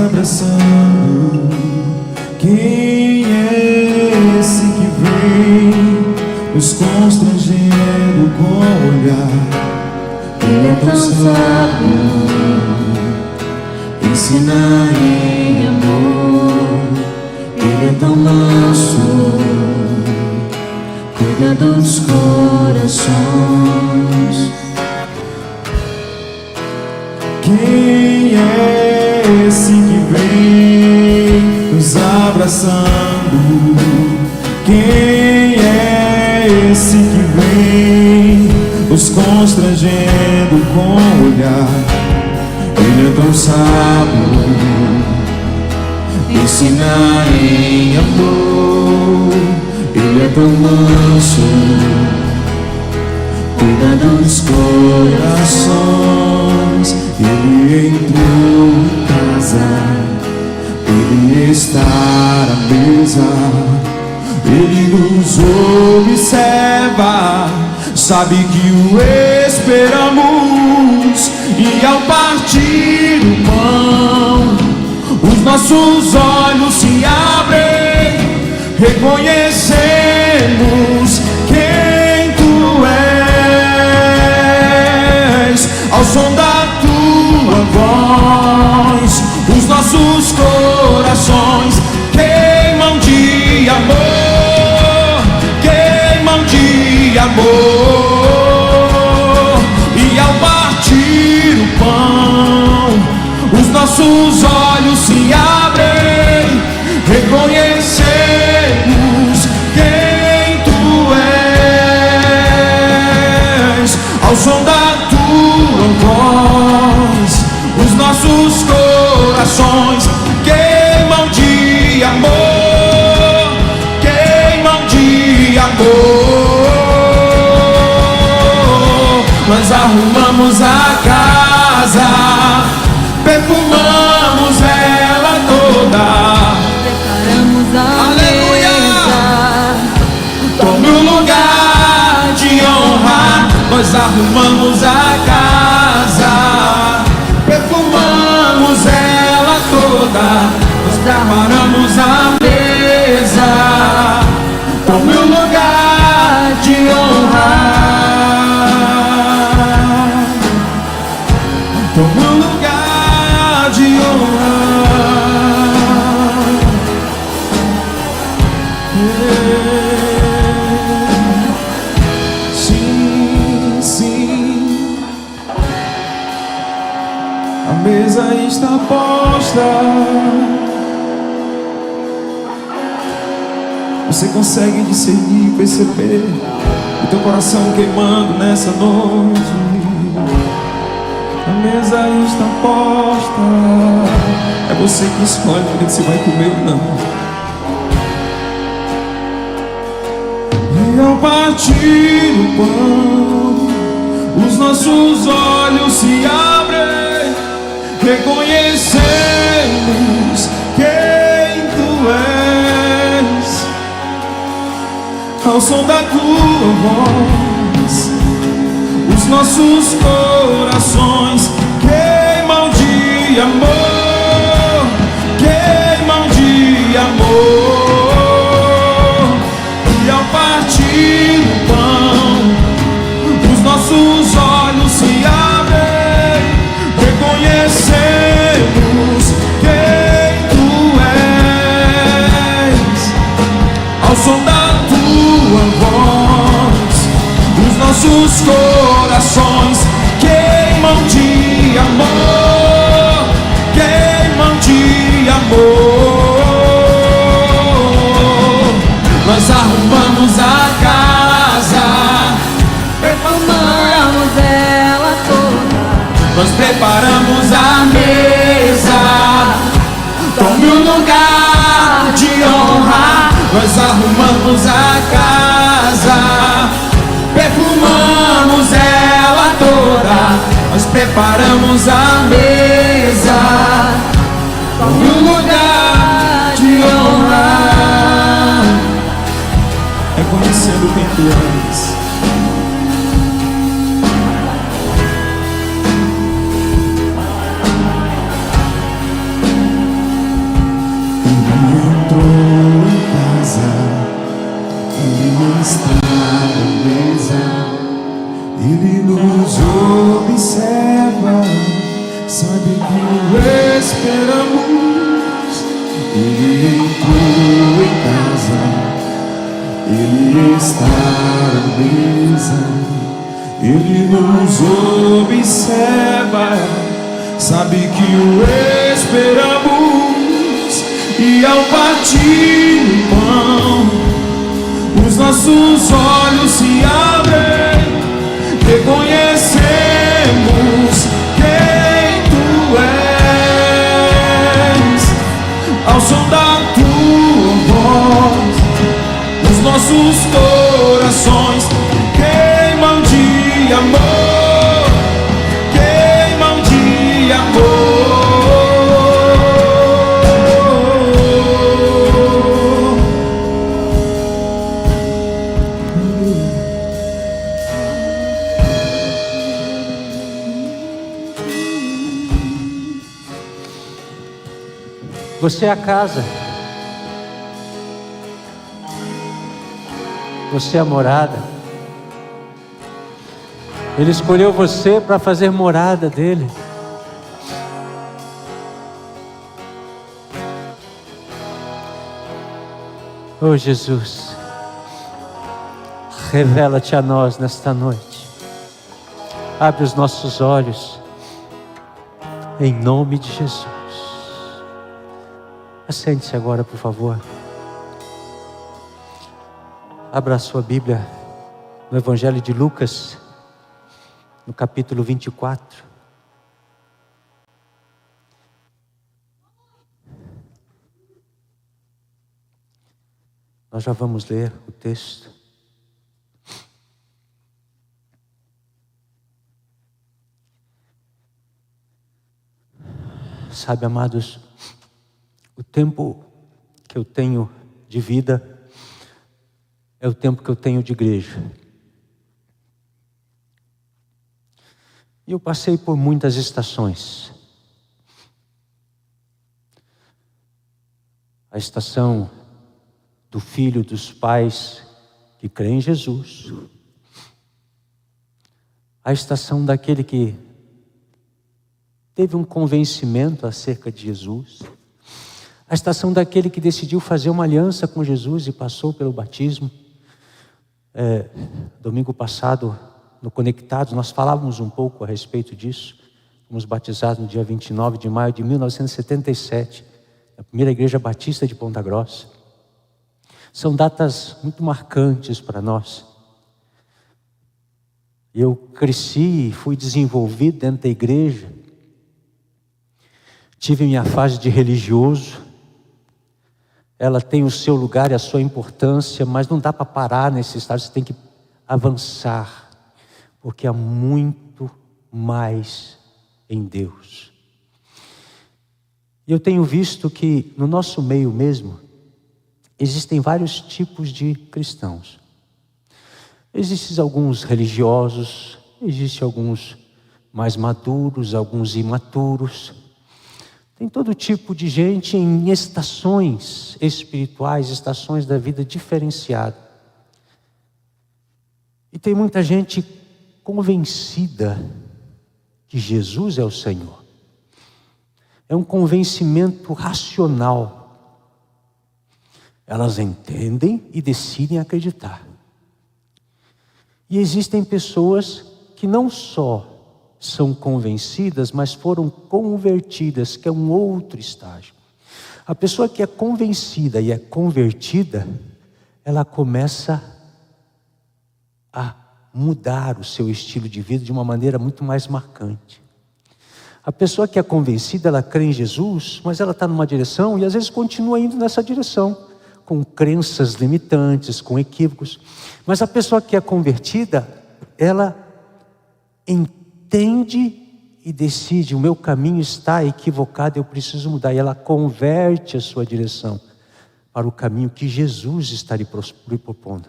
abraçando. Quem é esse que vem nos constrangendo com o olhar? Ele é tão sábio, ensina em amor. Ele é tão manso, cuida dos corações. Quem é esse que vem nos abraçando? Quem é esse que vem nos constrangendo com o olhar? Ele é tão sábio, ensina em amor. Ele é tão manso, cuida dos corações. Ele entrou em casa, ele está à mesa, ele nos observa, sabe que o esperamos. E ao partir o pão, os nossos olhos se abrem, reconhecemos quem tu és. Ao som da tua voz, os nossos corações queimam de amor, queimam de amor. E ao partir o pão, os nossos olhos se abrem, reconhecemos quem tu és. Ao som da tua voz, os nossos corações queimam de amor, queimam de amor. Nós arrumamos a casa, perfumamos ela toda, preparamos a aleluia, mesa. tome o lugar de honra. Nós arrumamos a casa, perfumamos ela toda, nós preparamos a mesa. Tome o lugar de honra, tome o lugar de honra. Sim, sim, a mesa está posta. Você consegue discernir, perceber o teu coração queimando nessa noite. A mesa está posta. É você que escolhe o que você vai comer ou não. E ao partir o pão, os nossos olhos se abrem, reconhecemos quem tu és. Ao som da tua voz, os nossos corações queimam de amor, queimam de amor. E ao partir o pão, os nossos olhos se abrem, reconhecemos quem tu és. Ao som da tua voz, os nossos corações queimam de amor, queimam de amor. Nós arrumamos a casa, Perfumamos ela toda, nós preparamos a mesa. Tome o lugar de honra. Nós arrumamos a casa, perfumamos ela toda, nós preparamos a mesa. Tome o lugar de honra, reconhecendo quem tu és. Ele entrou em casa, Ele está à mesa, Ele nos observa, sabe que o esperamos, e ao partir o pão, os nossos olhos se abrem, reconhecemos quem Tu és. Ao som da Tua voz, os nossos corações queimam de amor, queimam de amor. Você é a casa. Você é a morada. Ele escolheu você para fazer morada dele. Oh Jesus, revela-te a nós nesta noite. Abre os nossos olhos, em nome de Jesus. Assente-se agora, por favor. Abra a sua Bíblia no Evangelho de Lucas, no capítulo 24. Nós já vamos ler o texto. Sabe, amados, o tempo que eu tenho de vida é o tempo que eu tenho de igreja. E eu passei por muitas estações. A estação do filho dos pais que creem em Jesus. A estação daquele que teve um convencimento acerca de Jesus. A estação daquele que decidiu fazer uma aliança com Jesus e passou pelo batismo. Domingo passado, no Conectados, nós falávamos um pouco a respeito disso. Fomos batizados no dia 29 de maio de 1977, na primeira igreja batista de Ponta Grossa. São datas muito marcantes para nós. Eu cresci e fui desenvolvido dentro da igreja. Tive minha fase de religioso. Ela tem o seu lugar e a sua importância, mas não dá para parar nesse estado, você tem que avançar, porque há muito mais em Deus. E eu tenho visto que no nosso meio mesmo, existem vários tipos de cristãos. Existem alguns religiosos, existem alguns mais maduros, alguns imaturos. Tem todo tipo de gente em estações espirituais, estações da vida diferenciada. E tem muita gente convencida que Jesus é o Senhor. É um convencimento racional. Elas entendem e decidem acreditar. E existem pessoas que não só são convencidas, mas foram convertidas, que é um outro estágio. A pessoa que é convencida e é convertida, ela começa a mudar o seu estilo de vida de uma maneira muito mais marcante. A pessoa que é convencida, ela crê em Jesus, mas ela está numa direção e às vezes continua indo nessa direção, com crenças limitantes, com equívocos. Mas a pessoa que é convertida, ela entende e decide: o meu caminho está equivocado, eu preciso mudar. E ela converte a sua direção para o caminho que Jesus está lhe propondo.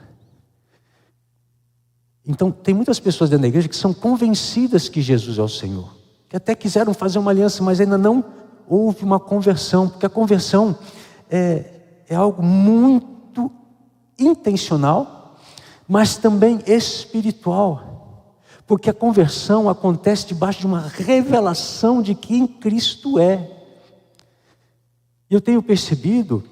Então tem muitas pessoas dentro da igreja que são convencidas que Jesus é o Senhor, que até quiseram fazer uma aliança, mas ainda não houve uma conversão, porque a conversão é algo muito intencional, mas também espiritual, porque a conversão acontece debaixo de uma revelação de quem Cristo é. E eu tenho percebido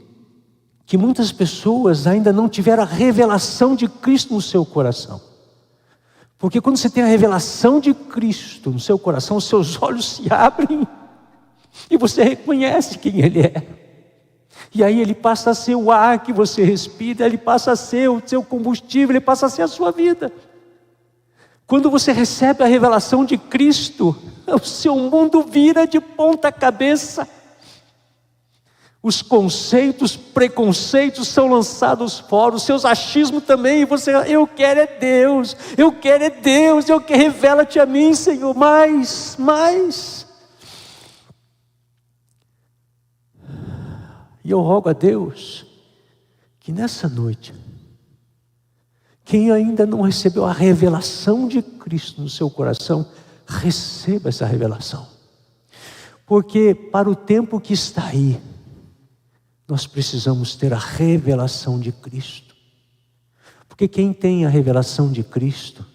que muitas pessoas ainda não tiveram a revelação de Cristo no seu coração. Porque quando você tem a revelação de Cristo no seu coração, os seus olhos se abrem e você reconhece quem Ele é. E aí Ele passa a ser o ar que você respira, Ele passa a ser o seu combustível, Ele passa a ser a sua vida. Quando você recebe a revelação de Cristo, o seu mundo vira de ponta cabeça. Os conceitos, preconceitos são lançados fora, os seus achismos também, e você, eu quero é Deus, eu quero é Deus, eu quero, revela-te a mim, Senhor, mais. E eu rogo a Deus, que nessa noite, quem ainda não recebeu a revelação de Cristo no seu coração, receba essa revelação. Porque para o tempo que está aí, nós precisamos ter a revelação de Cristo. Porque quem tem a revelação de Cristo,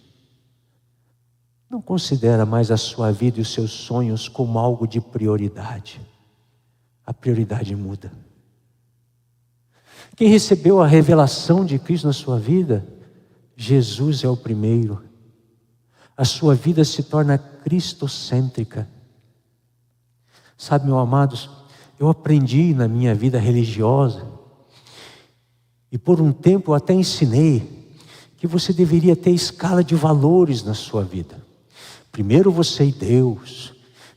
não considera mais a sua vida e os seus sonhos como algo de prioridade. A prioridade muda. Quem recebeu a revelação de Cristo na sua vida, Jesus é o primeiro. A sua vida se torna cristocêntrica. Sabe, meus amados, eu aprendi na minha vida religiosa, e por um tempo eu até ensinei, que você deveria ter escala de valores na sua vida. Primeiro você e Deus,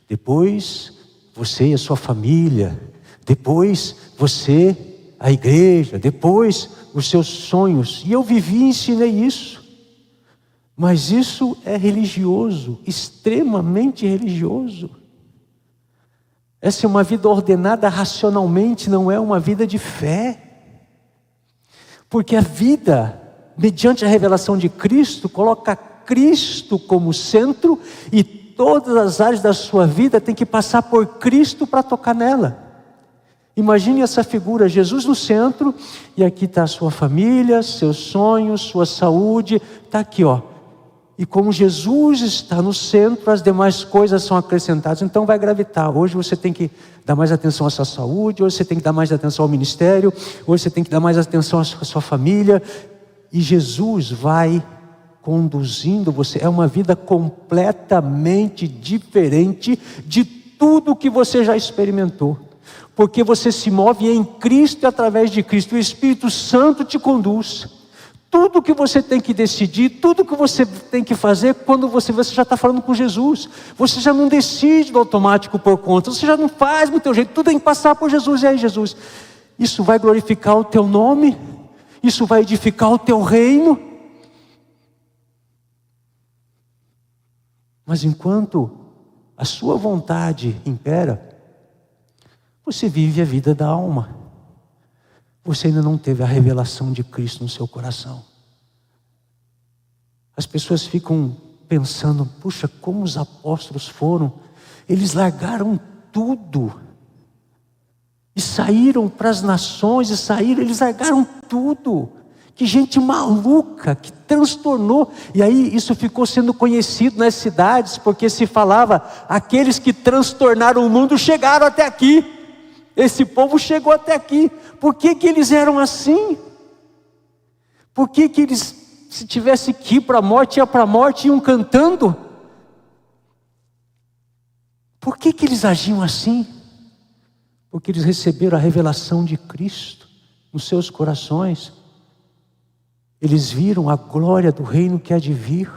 depois você e a sua família, depois você, a igreja, depois os seus sonhos. E eu vivi e ensinei isso. Mas isso é religioso, extremamente religioso. Essa é uma vida ordenada racionalmente, não é uma vida de fé. Porque a vida, mediante a revelação de Cristo, coloca Cristo como centro, e todas as áreas da sua vida tem que passar por Cristo para tocar nela. Imagine essa figura, Jesus no centro, e aqui está a sua família, seus sonhos, sua saúde, está aqui, ó. E como Jesus está no centro, as demais coisas são acrescentadas. Então vai gravitar. Hoje você tem que dar mais atenção à sua saúde, hoje você tem que dar mais atenção ao ministério, hoje você tem que dar mais atenção à sua família. E Jesus vai conduzindo você. É uma vida completamente diferente de tudo que você já experimentou. Porque você se move em Cristo e através de Cristo. O Espírito Santo te conduz. Tudo que você tem que decidir, tudo que você tem que fazer, quando você já está falando com Jesus, você já não decide no automático por conta, você já não faz do teu jeito, tudo tem que passar por Jesus. E aí, Jesus, isso vai glorificar o teu nome? Isso vai edificar o teu reino? Mas enquanto a sua vontade impera, você vive a vida da alma. Você ainda não teve a revelação de Cristo no seu coração. As pessoas ficam pensando, puxa, como os apóstolos foram, eles largaram tudo, e saíram para as nações, eles largaram tudo. Que gente maluca, que transtornou. E aí isso ficou sendo conhecido nas cidades, porque se falava, aqueles que transtornaram o mundo chegaram até aqui. Esse povo chegou até aqui. Por que eles eram assim? Por que eles, se tivesse que ir para a morte, ia para a morte e iam cantando? Por que eles agiam assim? Porque eles receberam a revelação de Cristo nos seus corações. Eles viram a glória do reino que há de vir.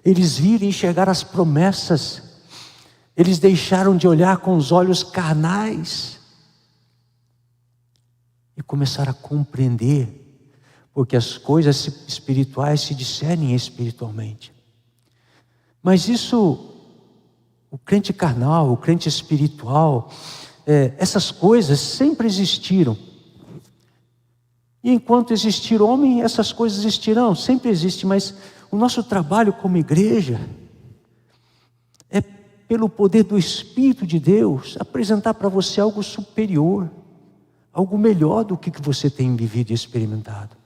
Eles viram e enxergaram as promessas. Eles deixaram de olhar com os olhos carnais e começaram a compreender, porque as coisas espirituais se discernem espiritualmente. Mas isso, o crente carnal, o crente espiritual, essas coisas sempre existiram. E enquanto existir homem, essas coisas existirão, sempre existe. Mas o nosso trabalho como igreja é, pelo poder do Espírito de Deus, apresentar para você algo superior, algo melhor do que você tem vivido e experimentado,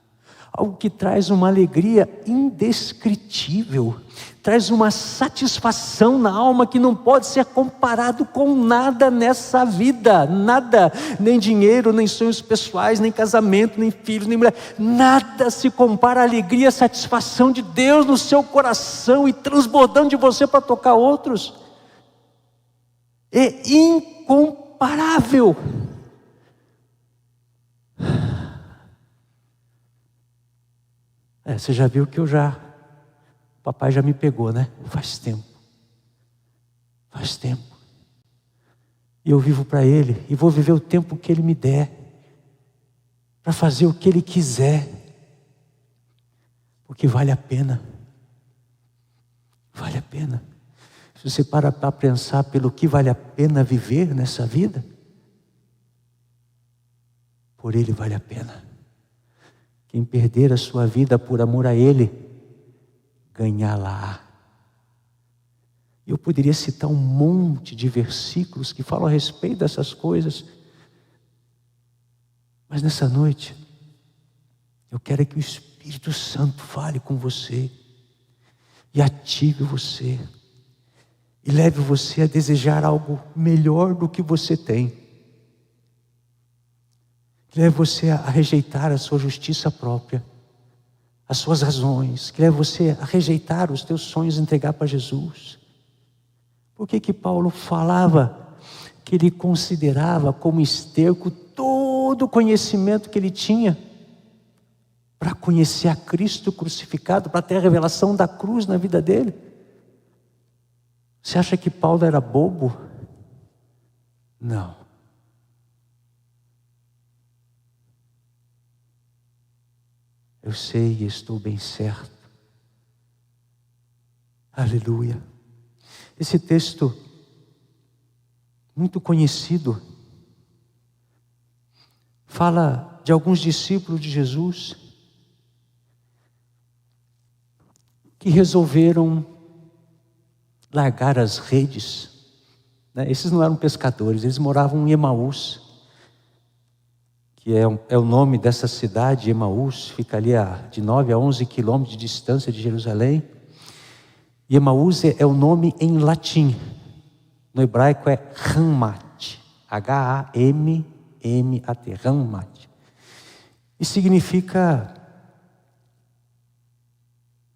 algo que traz uma alegria indescritível, traz uma satisfação na alma que não pode ser comparado com nada nessa vida, nada, nem dinheiro, nem sonhos pessoais, nem casamento, nem filhos, nem mulher, nada se compara à alegria, à satisfação de Deus no seu coração e transbordando de você para tocar outros. É incomparável. Você já viu que o papai já me pegou, né? Faz tempo. E eu vivo para Ele, e vou viver o tempo que Ele me der, para fazer o que Ele quiser, porque vale a pena. Vale a pena. Se você para pensar pelo que vale a pena viver nessa vida, por Ele vale a pena. Quem perder a sua vida por amor a Ele, ganhá-la. Eu poderia citar um monte de versículos que falam a respeito dessas coisas, mas nessa noite, eu quero que o Espírito Santo fale com você, e ative você, e leve você a desejar algo melhor do que você tem. Que leve você a rejeitar a sua justiça própria, as suas razões, que leve você a rejeitar os teus sonhos e entregar para Jesus. Por que Paulo falava que ele considerava como esterco todo o conhecimento que ele tinha para conhecer a Cristo crucificado, para ter a revelação da cruz na vida dele? Você acha que Paulo era bobo? Não. Eu sei e estou bem certo. Aleluia. Esse texto, muito conhecido, fala de alguns discípulos de Jesus que resolveram largar as redes. Esses não eram pescadores, eles moravam em Emaús, que é o nome dessa cidade. Emaús fica ali de 9 a 11 quilômetros de distância de Jerusalém. E Emaús é o nome em latim. No hebraico é Hammat, H-A-M-M-A-T, Hammat. E significa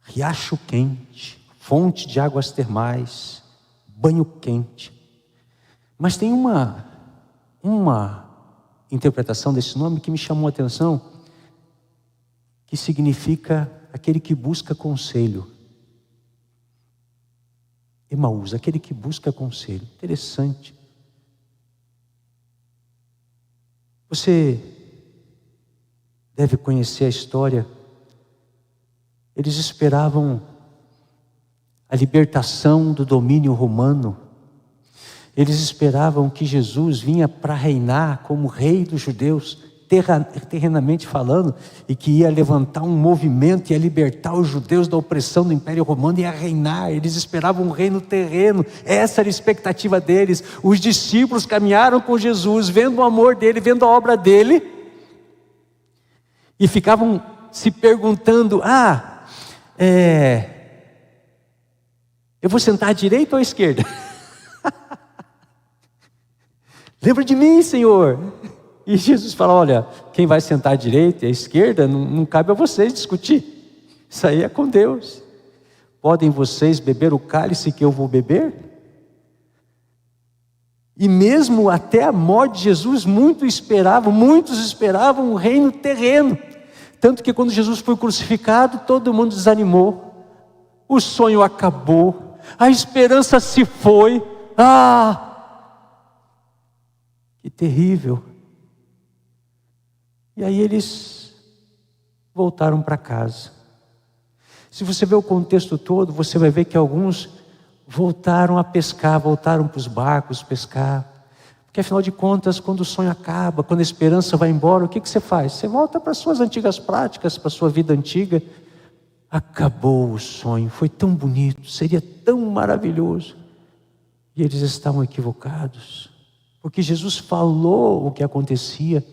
riacho quente, fonte de águas termais, banho quente. Mas tem uma interpretação desse nome que me chamou a atenção, que significa aquele que busca conselho. Emaús, aquele que busca conselho. Interessante. Você deve conhecer a história. Eles esperavam a libertação do domínio romano. Eles esperavam que Jesus vinha para reinar como rei dos judeus, terrenamente falando, e que ia levantar um movimento, ia libertar os judeus da opressão do Império Romano, e ia reinar. Eles esperavam um reino terreno. Essa era a expectativa deles. Os discípulos caminharam com Jesus, vendo o amor dele, vendo a obra dele, e ficavam se perguntando: eu vou sentar à direita ou à esquerda? Lembra de mim, Senhor. E Jesus fala: olha, quem vai sentar à direita e à esquerda, não cabe a vocês discutir. Isso aí é com Deus. Podem vocês beber o cálice que eu vou beber? E mesmo até a morte de Jesus, muitos esperavam um reino terreno. Tanto que quando Jesus foi crucificado, todo mundo desanimou. O sonho acabou. A esperança se foi. Que terrível. E aí eles voltaram para casa. Se você ver o contexto todo, você vai ver que alguns voltaram a pescar, voltaram para os barcos pescar. Porque afinal de contas, quando o sonho acaba, quando a esperança vai embora, o que você faz? Você volta para as suas antigas práticas, para a sua vida antiga. Acabou o sonho, foi tão bonito, seria tão maravilhoso. E eles estavam equivocados, porque Jesus falou o que acontecia,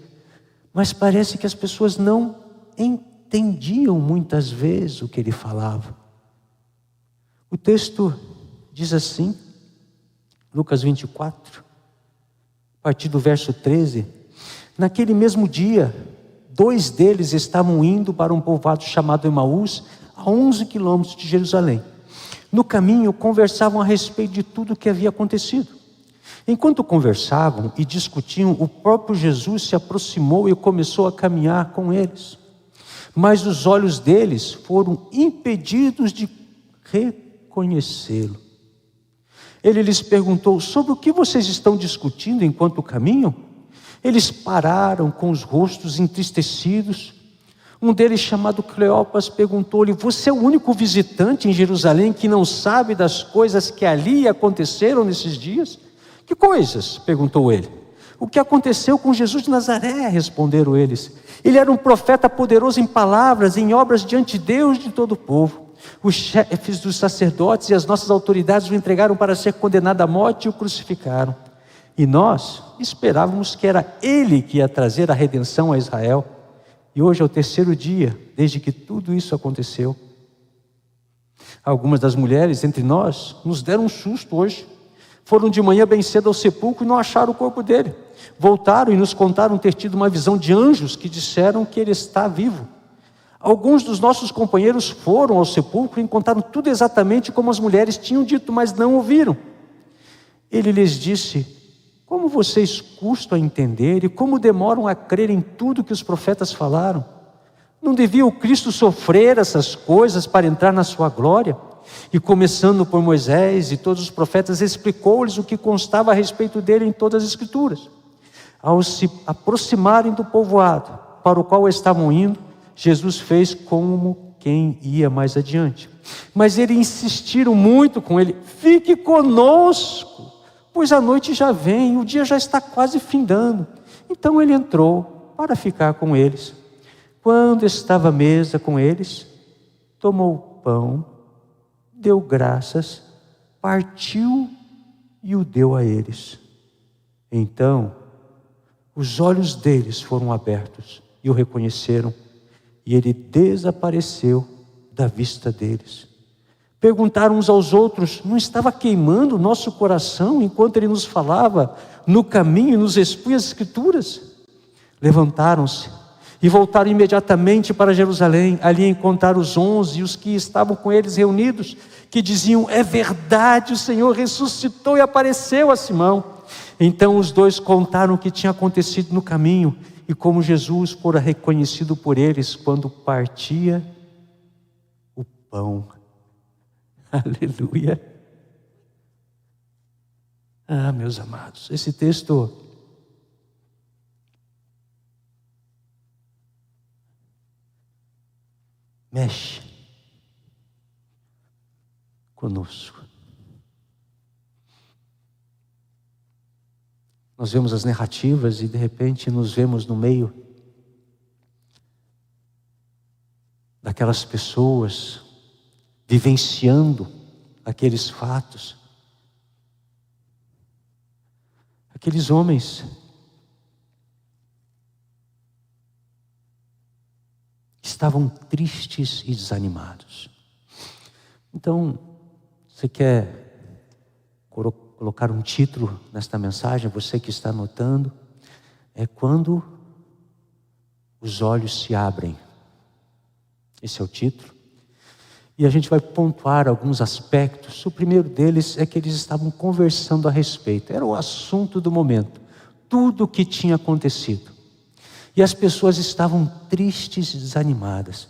mas parece que as pessoas não entendiam muitas vezes o que ele falava. O texto diz assim, Lucas 24, a partir do verso 13: naquele mesmo dia, 2 deles estavam indo para um povoado chamado Emaús, a 11 quilômetros de Jerusalém. No caminho, conversavam a respeito de tudo o que havia acontecido. Enquanto conversavam e discutiam, o próprio Jesus se aproximou e começou a caminhar com eles. Mas os olhos deles foram impedidos de reconhecê-lo. Ele lhes perguntou: sobre o que vocês estão discutindo enquanto caminham? Eles pararam com os rostos entristecidos. Um deles, chamado Cleopas, perguntou-lhe: você é o único visitante em Jerusalém que não sabe das coisas que ali aconteceram nesses dias? Que coisas? Perguntou ele. O que aconteceu com Jesus de Nazaré? Responderam eles. Ele era um profeta poderoso em palavras, em obras diante de Deus e de todo o povo. Os chefes dos sacerdotes e as nossas autoridades o entregaram para ser condenado à morte e o crucificaram. E nós esperávamos que era ele que ia trazer a redenção a Israel. E hoje é o 3º dia desde que tudo isso aconteceu. Algumas das mulheres entre nós nos deram um susto hoje. Foram de manhã bem cedo ao sepulcro e não acharam o corpo dele. Voltaram e nos contaram ter tido uma visão de anjos que disseram que ele está vivo. Alguns dos nossos companheiros foram ao sepulcro e contaram tudo exatamente como as mulheres tinham dito, mas não ouviram. Ele lhes disse: como vocês custam a entender e como demoram a crer em tudo que os profetas falaram? Não devia o Cristo sofrer essas coisas para entrar na sua glória? E começando por Moisés e todos os profetas, explicou-lhes o que constava a respeito dele em todas as Escrituras. Ao se aproximarem do povoado para o qual estavam indo, Jesus fez como quem ia mais adiante. Mas eles insistiram muito com ele: fique conosco, pois a noite já vem e o dia já está quase findando. Então ele entrou para ficar com eles. Quando estava à mesa com eles, tomou o pão, deu graças, partiu e o deu a eles. Então os olhos deles foram abertos e o reconheceram, e ele desapareceu da vista deles. Perguntaram uns aos outros: não estava queimando o nosso coração enquanto ele nos falava no caminho e nos expunha as Escrituras? Levantaram-se e voltaram imediatamente para Jerusalém. Ali encontraram os 11 e os que estavam com eles reunidos, que diziam: é verdade, o Senhor ressuscitou e apareceu a Simão. Então os 2 contaram o que tinha acontecido no caminho e como Jesus fora reconhecido por eles quando partia o pão. Aleluia. Ah, meus amados, esse texto mexe conosco. Nós vemos as narrativas e de repente nos vemos no meio daquelas pessoas vivenciando aqueles fatos. Aqueles homens estavam tristes e desanimados. Então, você quer colocar um título nesta mensagem, você que está anotando? É quando os olhos se abrem. Esse é o título. E a gente vai pontuar alguns aspectos. O primeiro deles é que eles estavam conversando a respeito. Era o assunto do momento. Tudo o que tinha acontecido. E as pessoas estavam tristes e desanimadas.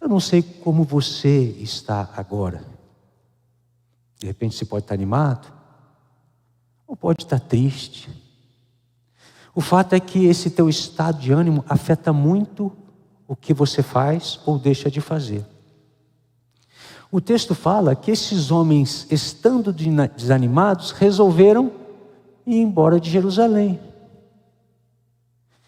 Eu não sei como você está agora. De repente você pode estar animado, ou pode estar triste. O fato é que esse teu estado de ânimo afeta muito o que você faz ou deixa de fazer. O texto fala que esses homens, estando desanimados, resolveram ir embora de Jerusalém.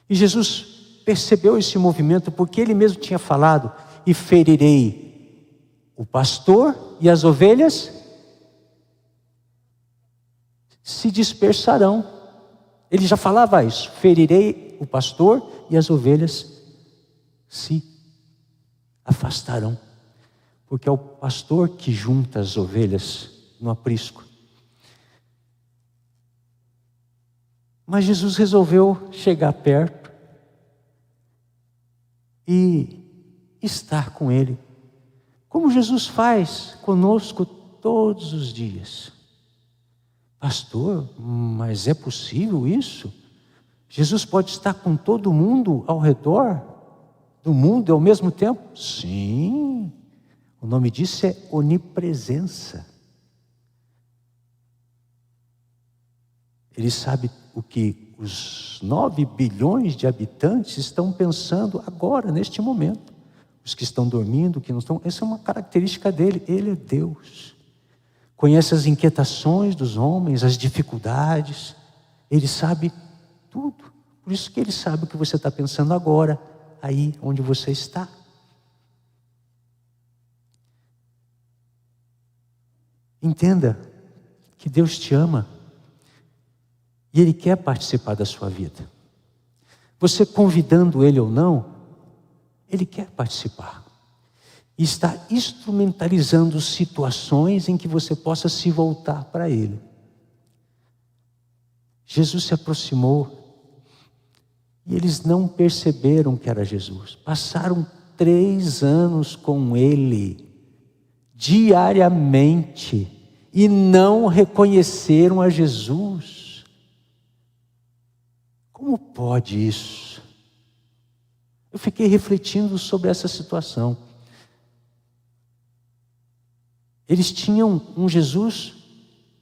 E Jesus percebeu esse movimento porque ele mesmo tinha falado: e ferirei o pastor e as ovelhas se dispersarão. Ele já falava isso: ferirei o pastor e as ovelhas se afastarão, porque é o pastor que junta as ovelhas no aprisco. Mas Jesus resolveu chegar perto e estar com ele, como Jesus faz conosco todos os dias. Pastor, mas é possível isso? Jesus pode estar com todo mundo ao redor do mundo ao mesmo tempo? Sim, o nome disso é onipresença. Ele sabe o que os 9 bilhões de habitantes estão pensando agora, neste momento. Os que estão dormindo, que não estão. Essa é uma característica dele. Ele é Deus. Conhece as inquietações dos homens, as dificuldades. Ele sabe tudo. Por isso que ele sabe o que você está pensando agora, aí onde você está. Entenda que Deus te ama e Ele quer participar da sua vida. Você convidando Ele ou não, Ele quer participar. E está instrumentalizando situações em que você possa se voltar para Ele. Jesus se aproximou e eles não perceberam que era Jesus. Passaram 3 anos com Ele, diariamente, e não reconheceram a Jesus. Como pode isso? Eu fiquei refletindo sobre essa situação. Eles tinham um Jesus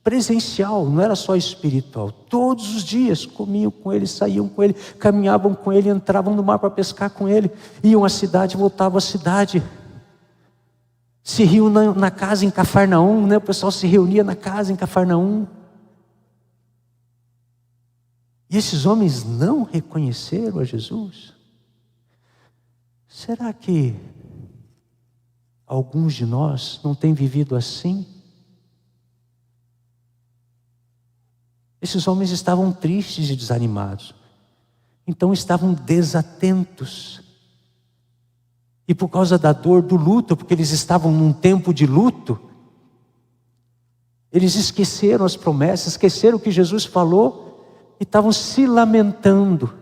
presencial, não era só espiritual. Todos os dias comiam com Ele, saíam com Ele, caminhavam com Ele, entravam no mar para pescar com Ele, iam à cidade, voltavam à cidade. Se riam na casa em Cafarnaum, né? O pessoal se reunia na casa em Cafarnaum. E esses homens não reconheceram a Jesus? Será que alguns de nós não têm vivido assim? Esses homens estavam tristes e desanimados. Então estavam desatentos. E por causa da dor do luto, porque eles estavam num tempo de luto, eles esqueceram as promessas, esqueceram o que Jesus falou e estavam se lamentando.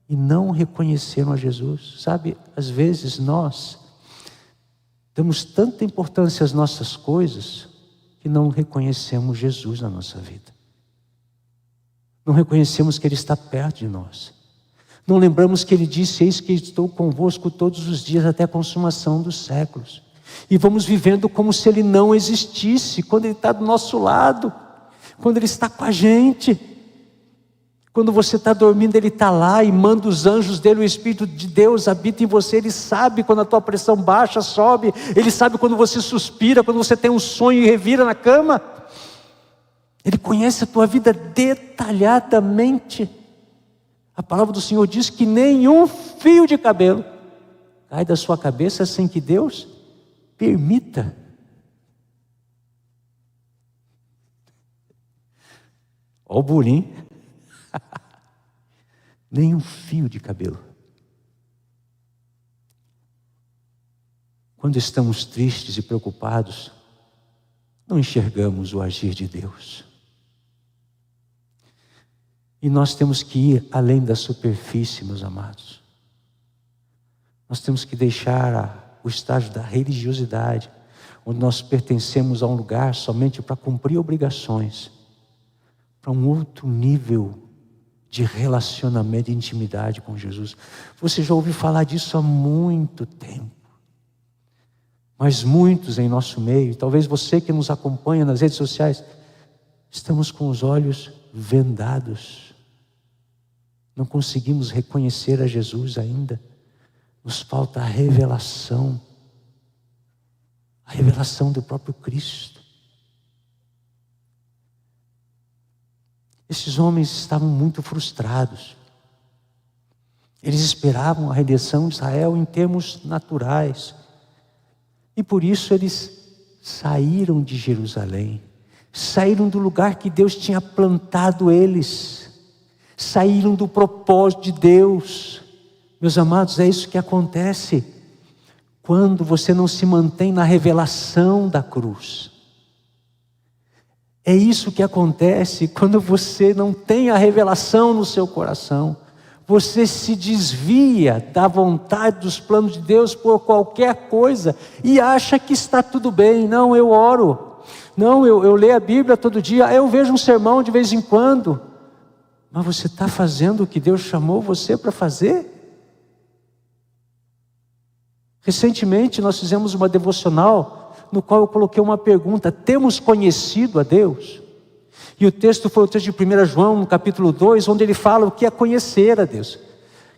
E não reconheceram a Jesus. Sabe, às vezes nós damos tanta importância às nossas coisas que não reconhecemos Jesus na nossa vida. Não reconhecemos que Ele está perto de nós. Não lembramos que Ele disse: eis que estou convosco todos os dias até a consumação dos séculos. E vamos vivendo como se Ele não existisse, quando Ele está do nosso lado, quando Ele está com a gente. Quando você está dormindo, Ele está lá e manda os anjos dele, o Espírito de Deus habita em você. Ele sabe quando a tua pressão baixa, sobe. Ele sabe quando você suspira, quando você tem um sonho e revira na cama. Ele conhece a tua vida detalhadamente. A palavra do Senhor diz que nenhum fio de cabelo cai da sua cabeça sem que Deus permita. Olha o bullying. Nenhum fio de cabelo. Quando estamos tristes e preocupados, não enxergamos o agir de Deus. E nós temos que ir além da superfície, meus amados. Nós temos que deixar o estágio da religiosidade, onde nós pertencemos a um lugar somente para cumprir obrigações, para um outro nível de relacionamento e intimidade com Jesus. Você já ouviu falar disso há muito tempo. Mas muitos em nosso meio, talvez você que nos acompanha nas redes sociais, estamos com os olhos vendados. Não conseguimos reconhecer a Jesus ainda. Nos falta a revelação do próprio Cristo. Esses homens estavam muito frustrados. Eles esperavam a redenção de Israel em termos naturais. E por isso eles saíram de Jerusalém. Saíram do lugar que Deus tinha plantado eles. Saíram do propósito de Deus. Meus amados, é isso que acontece quando você não se mantém na revelação da cruz. É isso que acontece quando você não tem a revelação no seu coração. Você se desvia da vontade, dos planos de Deus por qualquer coisa e acha que está tudo bem. Não, eu oro. Não, eu leio a Bíblia todo dia. Eu vejo um sermão de vez em quando. Mas você está fazendo o que Deus chamou você para fazer? Recentemente nós fizemos uma devocional no qual eu coloquei uma pergunta: temos conhecido a Deus? E o texto foi o texto de 1 João, no capítulo 2, onde ele fala o que é conhecer a Deus.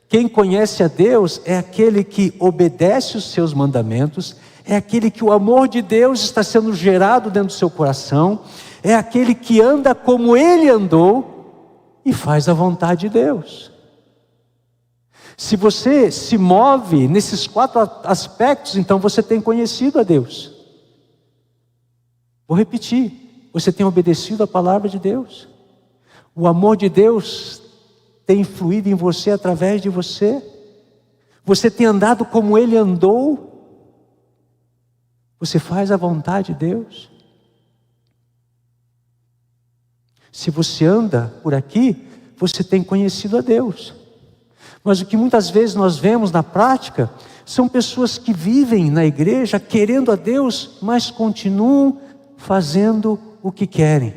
Quem conhece a Deus é aquele que obedece os seus mandamentos, é aquele que o amor de Deus está sendo gerado dentro do seu coração, é aquele que anda como Ele andou e faz a vontade de Deus. Se você se move nesses 4 aspectos, então você tem conhecido a Deus. Vou repetir. Você tem obedecido a palavra de Deus. O amor de Deus tem fluído em você através de você. Você tem andado como Ele andou. Você faz a vontade de Deus. Se você anda por aqui, você tem conhecido a Deus. Mas o que muitas vezes nós vemos na prática são pessoas que vivem na igreja querendo a Deus, mas continuam fazendo o que querem.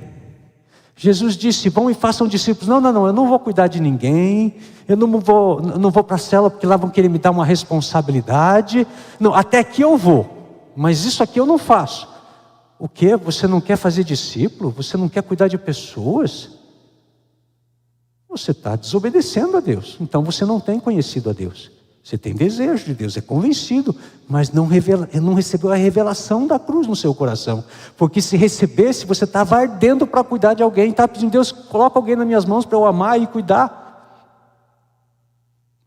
Jesus disse: vão e façam discípulos. Não, eu não vou cuidar de ninguém, eu não vou para a célula porque lá vão querer me dar uma responsabilidade. Não, até aqui eu vou, mas isso aqui eu não faço. O quê? Você não quer fazer discípulo? Você não quer cuidar de pessoas? Você está desobedecendo a Deus. Então você não tem conhecido a Deus. Você tem desejo de Deus, é convencido, mas não recebeu a revelação da cruz no seu coração. Porque se recebesse, você estava ardendo para cuidar de alguém, estava pedindo: Deus, coloca alguém nas minhas mãos para eu amar e cuidar.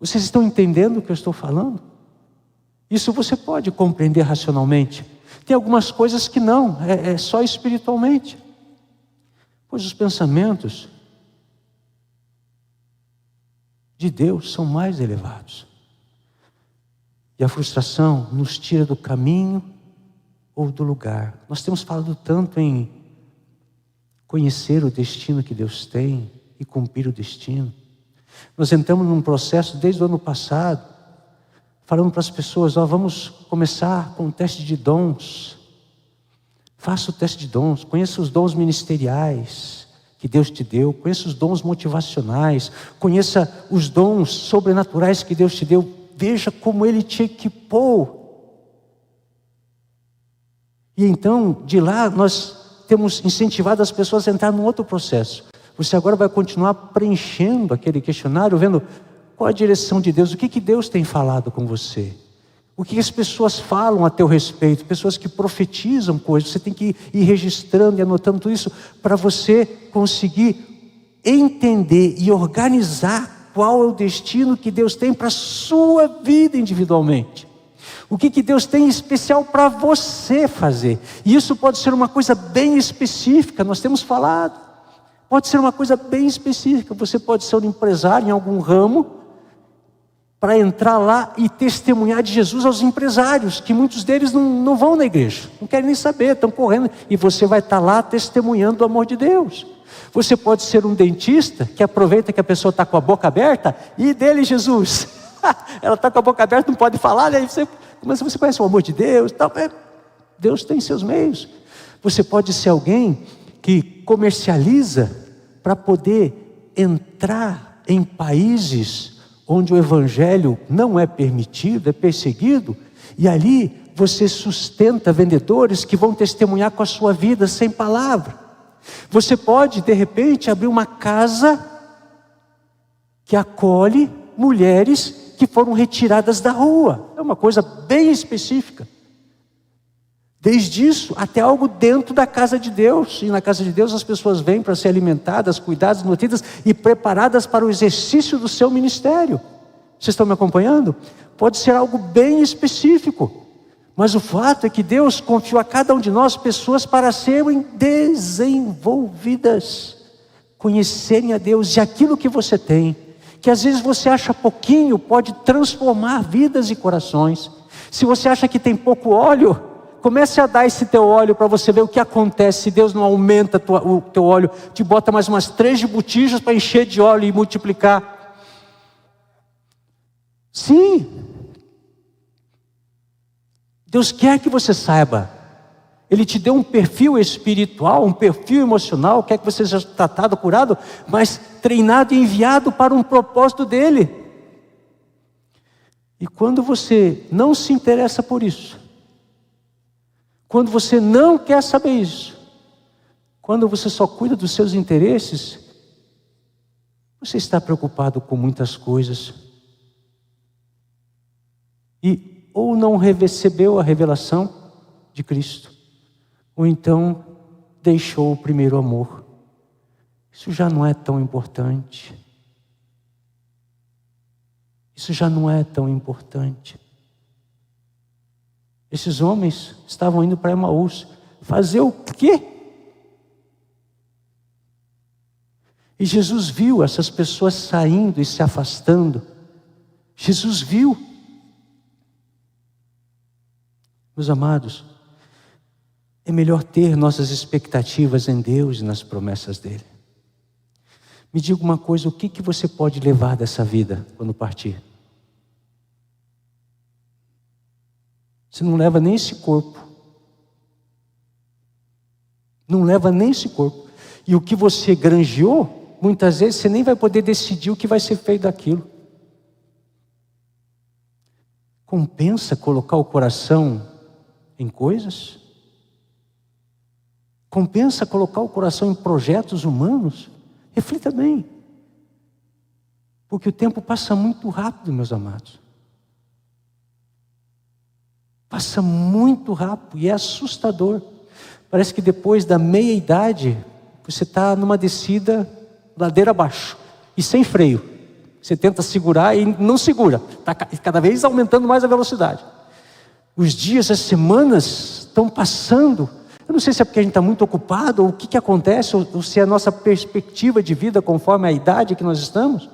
Vocês estão entendendo o que eu estou falando? Isso você pode compreender racionalmente. Tem algumas coisas que não, é só espiritualmente. Pois os pensamentos de Deus são mais elevados. E a frustração nos tira do caminho ou do lugar. Nós temos falado tanto em conhecer o destino que Deus tem e cumprir o destino. Nós entramos num processo desde o ano passado, falando para as pessoas: vamos começar com o teste de dons. Faça o teste de dons, conheça os dons ministeriais que Deus te deu, conheça os dons motivacionais, conheça os dons sobrenaturais que Deus te deu. Veja como Ele te equipou. E então, de lá, nós temos incentivado as pessoas a entrar num outro processo. Você agora vai continuar preenchendo aquele questionário, vendo qual a direção de Deus, o que Deus tem falado com você. O que as pessoas falam a teu respeito, pessoas que profetizam coisas. Você tem que ir registrando e anotando tudo isso para você conseguir entender e organizar qual é o destino que Deus tem para a sua vida individualmente. O que Deus tem especial para você fazer. E isso pode ser uma coisa bem específica, nós temos falado. Pode ser uma coisa bem específica. Você pode ser um empresário em algum ramo, para entrar lá e testemunhar de Jesus aos empresários, que muitos deles não vão na igreja, não querem nem saber, estão correndo, e você vai estar lá testemunhando o amor de Deus. Você pode ser um dentista, que aproveita que a pessoa está com a boca aberta, e dele Jesus, ela está com a boca aberta, não pode falar, aí mas você conhece o amor de Deus, tal. Deus tem seus meios. Você pode ser alguém que comercializa para poder entrar em países onde o evangelho não é permitido, é perseguido, e ali você sustenta vendedores que vão testemunhar com a sua vida sem palavra. Você pode, de repente, abrir uma casa que acolhe mulheres que foram retiradas da rua. É uma coisa bem específica. Desde isso até algo dentro da casa de Deus. E na casa de Deus as pessoas vêm para ser alimentadas, cuidadas, nutridas e preparadas para o exercício do seu ministério. Vocês estão me acompanhando? Pode ser algo bem específico. Mas o fato é que Deus confiou a cada um de nós pessoas para serem desenvolvidas, conhecerem a Deus. E aquilo que você tem, que às vezes você acha pouquinho, pode transformar vidas e corações. Se você acha que tem pouco óleo, comece a dar esse teu óleo para você ver o que acontece. Se Deus não aumenta o teu óleo, te bota mais umas 3 de botijas para encher de óleo e multiplicar. Sim, Deus quer que você saiba. Ele te deu um perfil espiritual, um perfil emocional, quer que você seja tratado, curado, mas treinado e enviado para um propósito dele. E quando você não se interessa por isso, quando você não quer saber isso, quando você só cuida dos seus interesses, você está preocupado com muitas coisas. E ou não recebeu a revelação de Cristo, ou então deixou o primeiro amor. Isso já não é tão importante. Isso já não é tão importante. Esses homens estavam indo para Emaús. Fazer o quê? E Jesus viu essas pessoas saindo e se afastando. Jesus viu. Meus amados, é melhor ter nossas expectativas em Deus e nas promessas dele. Me diga uma coisa, o que você pode levar dessa vida quando partir? Você não leva nem esse corpo. Não leva nem esse corpo. E o que você granjeou, muitas vezes você nem vai poder decidir o que vai ser feito daquilo. Compensa colocar o coração em coisas? Compensa colocar o coração em projetos humanos? Reflita bem. Porque o tempo passa muito rápido, meus amados. Passa muito rápido e é assustador. Parece que depois da meia-idade, você está numa descida ladeira abaixo e sem freio. Você tenta segurar e não segura. Está cada vez aumentando mais a velocidade. Os dias, as semanas estão passando. Eu não sei se é porque a gente está muito ocupado, ou o que acontece, ou se é a nossa perspectiva de vida conforme a idade que nós estamos.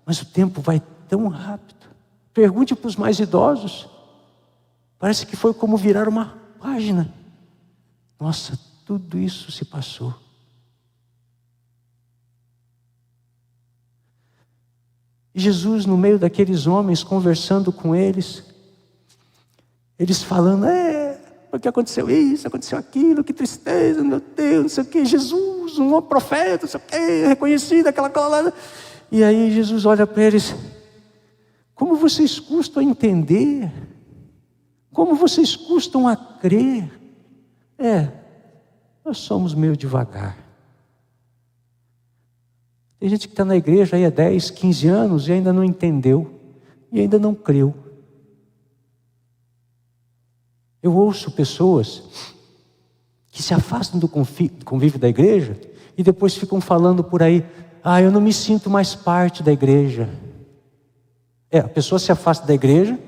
Mas o tempo vai tão rápido. Pergunte para os mais idosos. Parece que foi como virar uma página. Nossa, tudo isso se passou. E Jesus, no meio daqueles homens, conversando com eles, eles falando, porque aconteceu isso, aconteceu aquilo, que tristeza, meu Deus, não sei o que, Jesus, um profeta, não sei o que, reconhecido, aquela coisa. E aí Jesus olha para eles, como vocês custam a entender? Como vocês custam a crer? Nós somos meio devagar. Tem gente que está na igreja aí há 10, 15 anos e ainda não entendeu, e ainda não creu. Eu ouço pessoas que se afastam do convívio da igreja e depois ficam falando por aí, eu não me sinto mais parte da igreja. A pessoa se afasta da igreja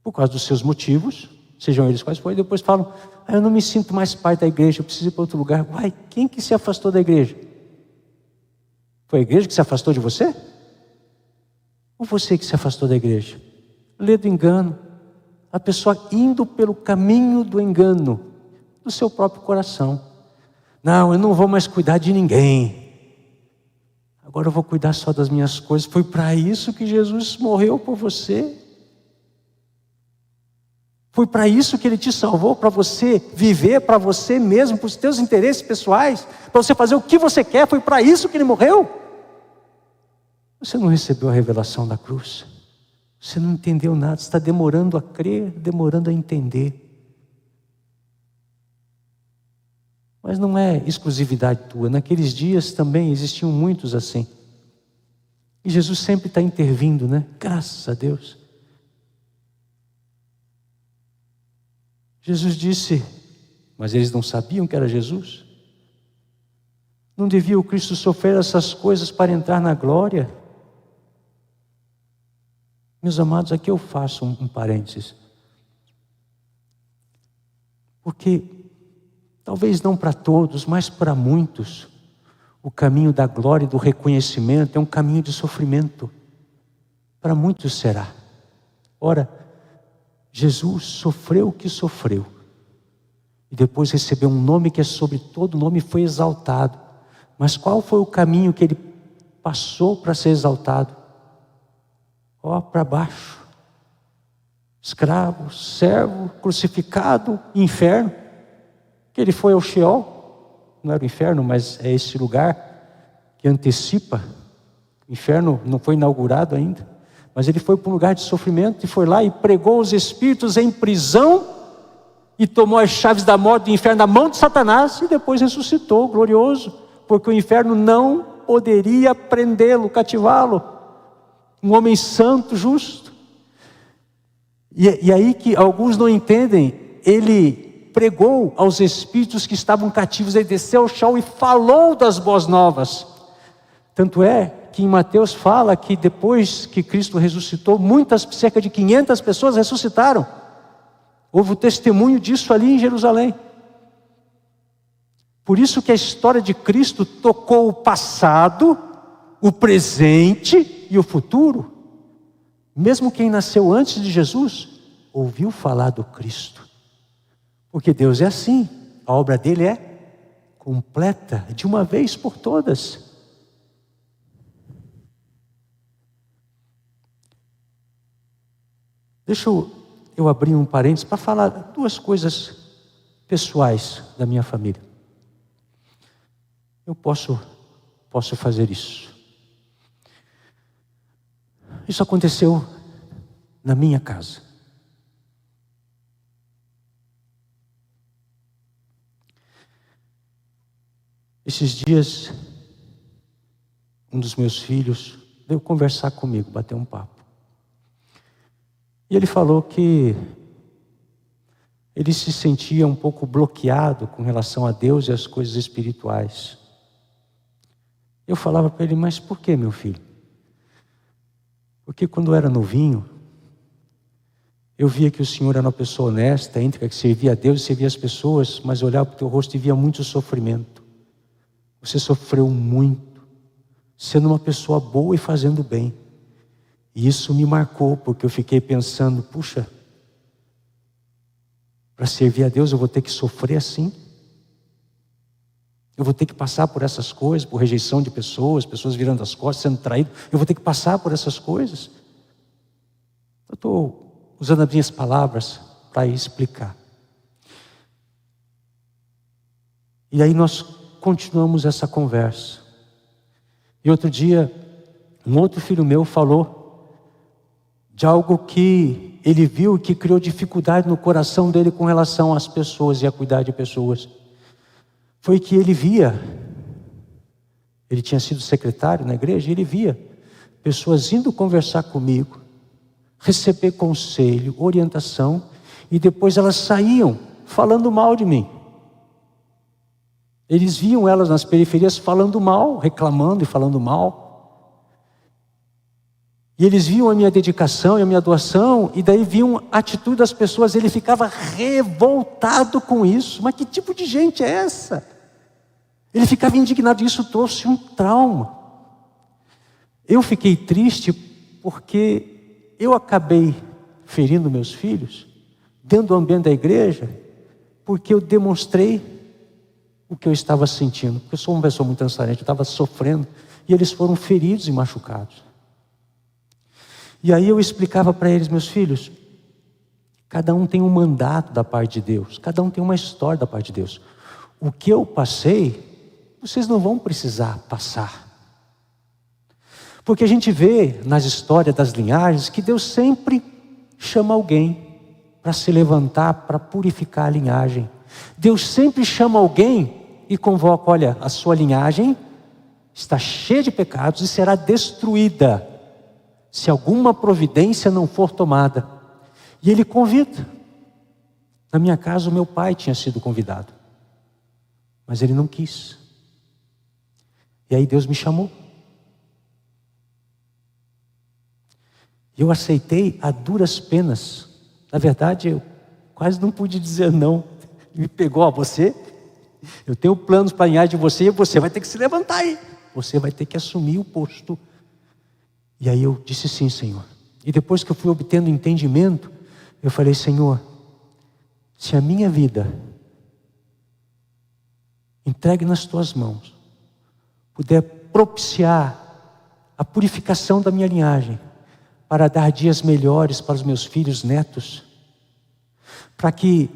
por causa dos seus motivos, sejam eles quais forem, e depois falam, eu não me sinto mais parte da igreja, eu preciso ir para outro lugar. Quem que se afastou da igreja? Foi a igreja que se afastou de você? Ou você que se afastou da igreja? Lê do engano. A pessoa indo pelo caminho do engano, do seu próprio coração. Não, eu não vou mais cuidar de ninguém. Agora eu vou cuidar só das minhas coisas. Foi para isso que Jesus morreu por você. Foi para isso que Ele te salvou, para você viver para você mesmo, para os teus interesses pessoais, para você fazer o que você quer. Foi para isso que Ele morreu. Você não recebeu a revelação da cruz. Você não entendeu nada, você está demorando a crer, demorando a entender. Mas não é exclusividade tua. Naqueles dias também existiam muitos assim. E Jesus sempre está intervindo, né? Graças a Deus. Jesus disse, mas eles não sabiam que era Jesus. Não devia o Cristo sofrer essas coisas para entrar na glória? Meus amados, aqui eu faço um parênteses. Porque, talvez não para todos, mas para muitos, O caminho da glória e do reconhecimento é um caminho de sofrimento. Para muitos será. Ora, Jesus sofreu o que sofreu. E depois recebeu um nome que é sobre todo nome e foi exaltado. Mas qual foi o caminho que ele passou para ser exaltado? Para baixo. Escravo, servo, crucificado, inferno. Que ele foi ao Sheol. Não era o inferno, mas é esse lugar que antecipa. O inferno não foi inaugurado ainda. Mas ele foi para um lugar de sofrimento e foi lá e pregou os espíritos em prisão e tomou as chaves da morte do inferno na mão de Satanás e depois ressuscitou, glorioso, porque o inferno não poderia prendê-lo, cativá-lo. Um homem santo, justo. E aí que alguns não entendem, ele pregou aos espíritos que estavam cativos, ele desceu ao chão e falou das boas novas. Tanto é que em Mateus fala que depois que Cristo ressuscitou, cerca de 500 pessoas ressuscitaram. Houve o testemunho disso ali em Jerusalém. Por isso que a história de Cristo tocou o passado, o presente e o futuro. Mesmo quem nasceu antes de Jesus, ouviu falar do Cristo. Porque Deus é assim, a obra dele é completa, de uma vez por todas. Deixa eu abrir um parênteses para falar duas coisas pessoais da minha família. Eu posso fazer isso. Isso aconteceu na minha casa. Esses dias, um dos meus filhos veio conversar comigo, bater um papo. E ele falou que ele se sentia um pouco bloqueado com relação a Deus e as coisas espirituais. Eu falava para ele, mas por que, meu filho? Porque quando eu era novinho, eu via que o Senhor era uma pessoa honesta, íntegra, que servia a Deus e servia as pessoas, mas eu olhava para o teu rosto e via muito sofrimento. Você sofreu muito, sendo uma pessoa boa e fazendo bem. E isso me marcou, porque eu fiquei pensando, puxa, para servir a Deus eu vou ter que sofrer assim? Eu vou ter que passar por essas coisas, por rejeição de pessoas virando as costas, sendo traído. Eu vou ter que passar por essas coisas. Eu estou usando as minhas palavras para explicar. E aí nós continuamos essa conversa. E outro dia, um outro filho meu falou de algo que ele viu que criou dificuldade no coração dele com relação às pessoas e a cuidar de pessoas. Foi que ele tinha sido secretário na igreja, e ele via pessoas indo conversar comigo, receber conselho, orientação, e depois elas saíam falando mal de mim. Eles viam elas nas periferias falando mal, reclamando e falando mal. E eles viam a minha dedicação e a minha doação, e daí viam a atitude das pessoas, ele ficava revoltado com isso. Mas que tipo de gente é essa? Ele ficava indignado, e isso trouxe um trauma. Eu fiquei triste porque eu acabei ferindo meus filhos dentro do ambiente da igreja, porque eu demonstrei o que eu estava sentindo. Porque eu sou uma pessoa muito transparente, eu estava sofrendo, e eles foram feridos e machucados. E aí eu explicava para eles, meus filhos, cada um tem um mandato da parte de Deus, cada um tem uma história da parte de Deus. O que eu passei, vocês não vão precisar passar. Porque a gente vê nas histórias das linhagens que Deus sempre chama alguém para se levantar, para purificar a linhagem. Deus sempre chama alguém e convoca, olha, a sua linhagem está cheia de pecados e será destruída se alguma providência não for tomada. E ele convida. Na minha casa o meu pai tinha sido convidado, mas ele não quis. E aí Deus me chamou. E eu aceitei a duras penas. Na verdade, eu quase não pude dizer não. Ele me pegou, você Eu tenho planos para a linhagem de você e você vai ter que se levantar aí. Você vai ter que assumir o posto. E aí eu disse sim, Senhor. E depois que eu fui obtendo entendimento, eu falei, Senhor, se a minha vida entregue nas tuas mãos puder propiciar a purificação da minha linhagem, para dar dias melhores para os meus filhos, netos, para que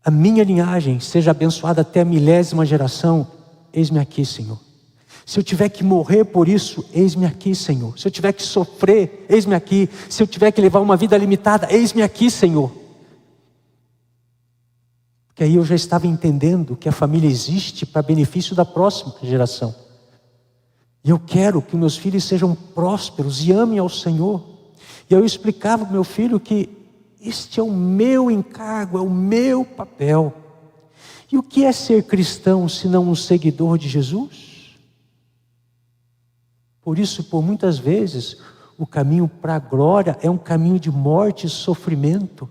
a minha linhagem seja abençoada até a 1000ª geração, eis-me aqui, Senhor. Se eu tiver que morrer por isso, eis-me aqui, Senhor. Se eu tiver que sofrer, eis-me aqui. Se eu tiver que levar uma vida limitada, eis-me aqui, Senhor. Porque aí eu já estava entendendo que a família existe para benefício da próxima geração. E eu quero que meus filhos sejam prósperos e amem ao Senhor. E eu explicava para o meu filho que este é o meu encargo, é o meu papel. E o que é ser cristão, se não um seguidor de Jesus? Por isso, por muitas vezes, o caminho para a glória é um caminho de morte e sofrimento.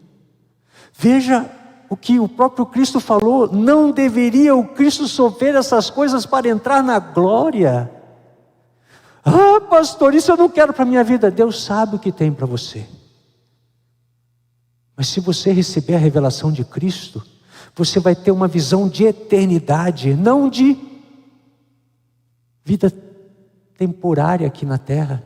Veja o que o próprio Cristo falou, não deveria o Cristo sofrer essas coisas para entrar na glória? Ah, pastor, isso eu não quero para a minha vida. Deus sabe o que tem para você. Mas se você receber a revelação de Cristo, você vai ter uma visão de eternidade, não de vida temporária aqui na terra.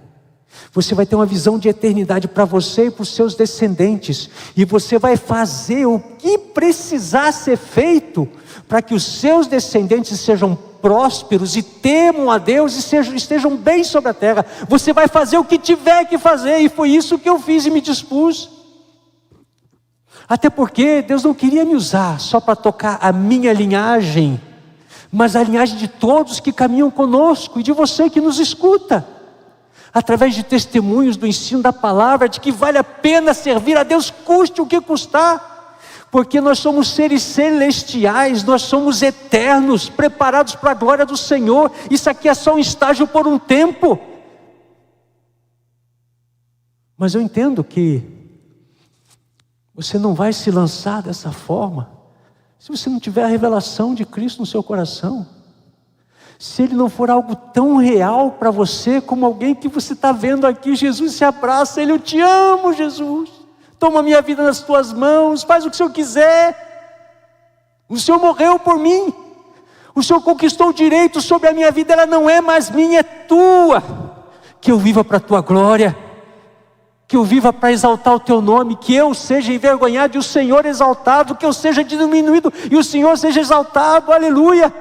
Você vai ter uma visão de eternidade para você e para os seus descendentes. E você vai fazer o que precisar ser feito para que os seus descendentes sejam prósperos e temam a Deus e estejam bem sobre a terra. Você vai fazer o que tiver que fazer, e foi isso que eu fiz e me dispus. Até porque Deus não queria me usar só para tocar a minha linhagem, mas a linhagem de todos que caminham conosco e de você que nos escuta. Através de testemunhos do ensino da palavra, de que vale a pena servir a Deus, custe o que custar. Porque nós somos seres celestiais, nós somos eternos, preparados para a glória do Senhor. Isso aqui é só um estágio por um tempo. Mas eu entendo que você não vai se lançar dessa forma se você não tiver a revelação de Cristo no seu coração. Se Ele não for algo tão real para você, como alguém que você está vendo aqui, Jesus se abraça, Ele, eu te amo, Jesus. Toma a minha vida nas tuas mãos, faz o que o Senhor quiser. O Senhor morreu por mim. O Senhor conquistou o direito sobre a minha vida, ela não é mais minha, é tua. Que eu viva para a tua glória. Que eu viva para exaltar o teu nome, que eu seja envergonhado e o Senhor exaltado, que eu seja diminuído e o Senhor seja exaltado, aleluia.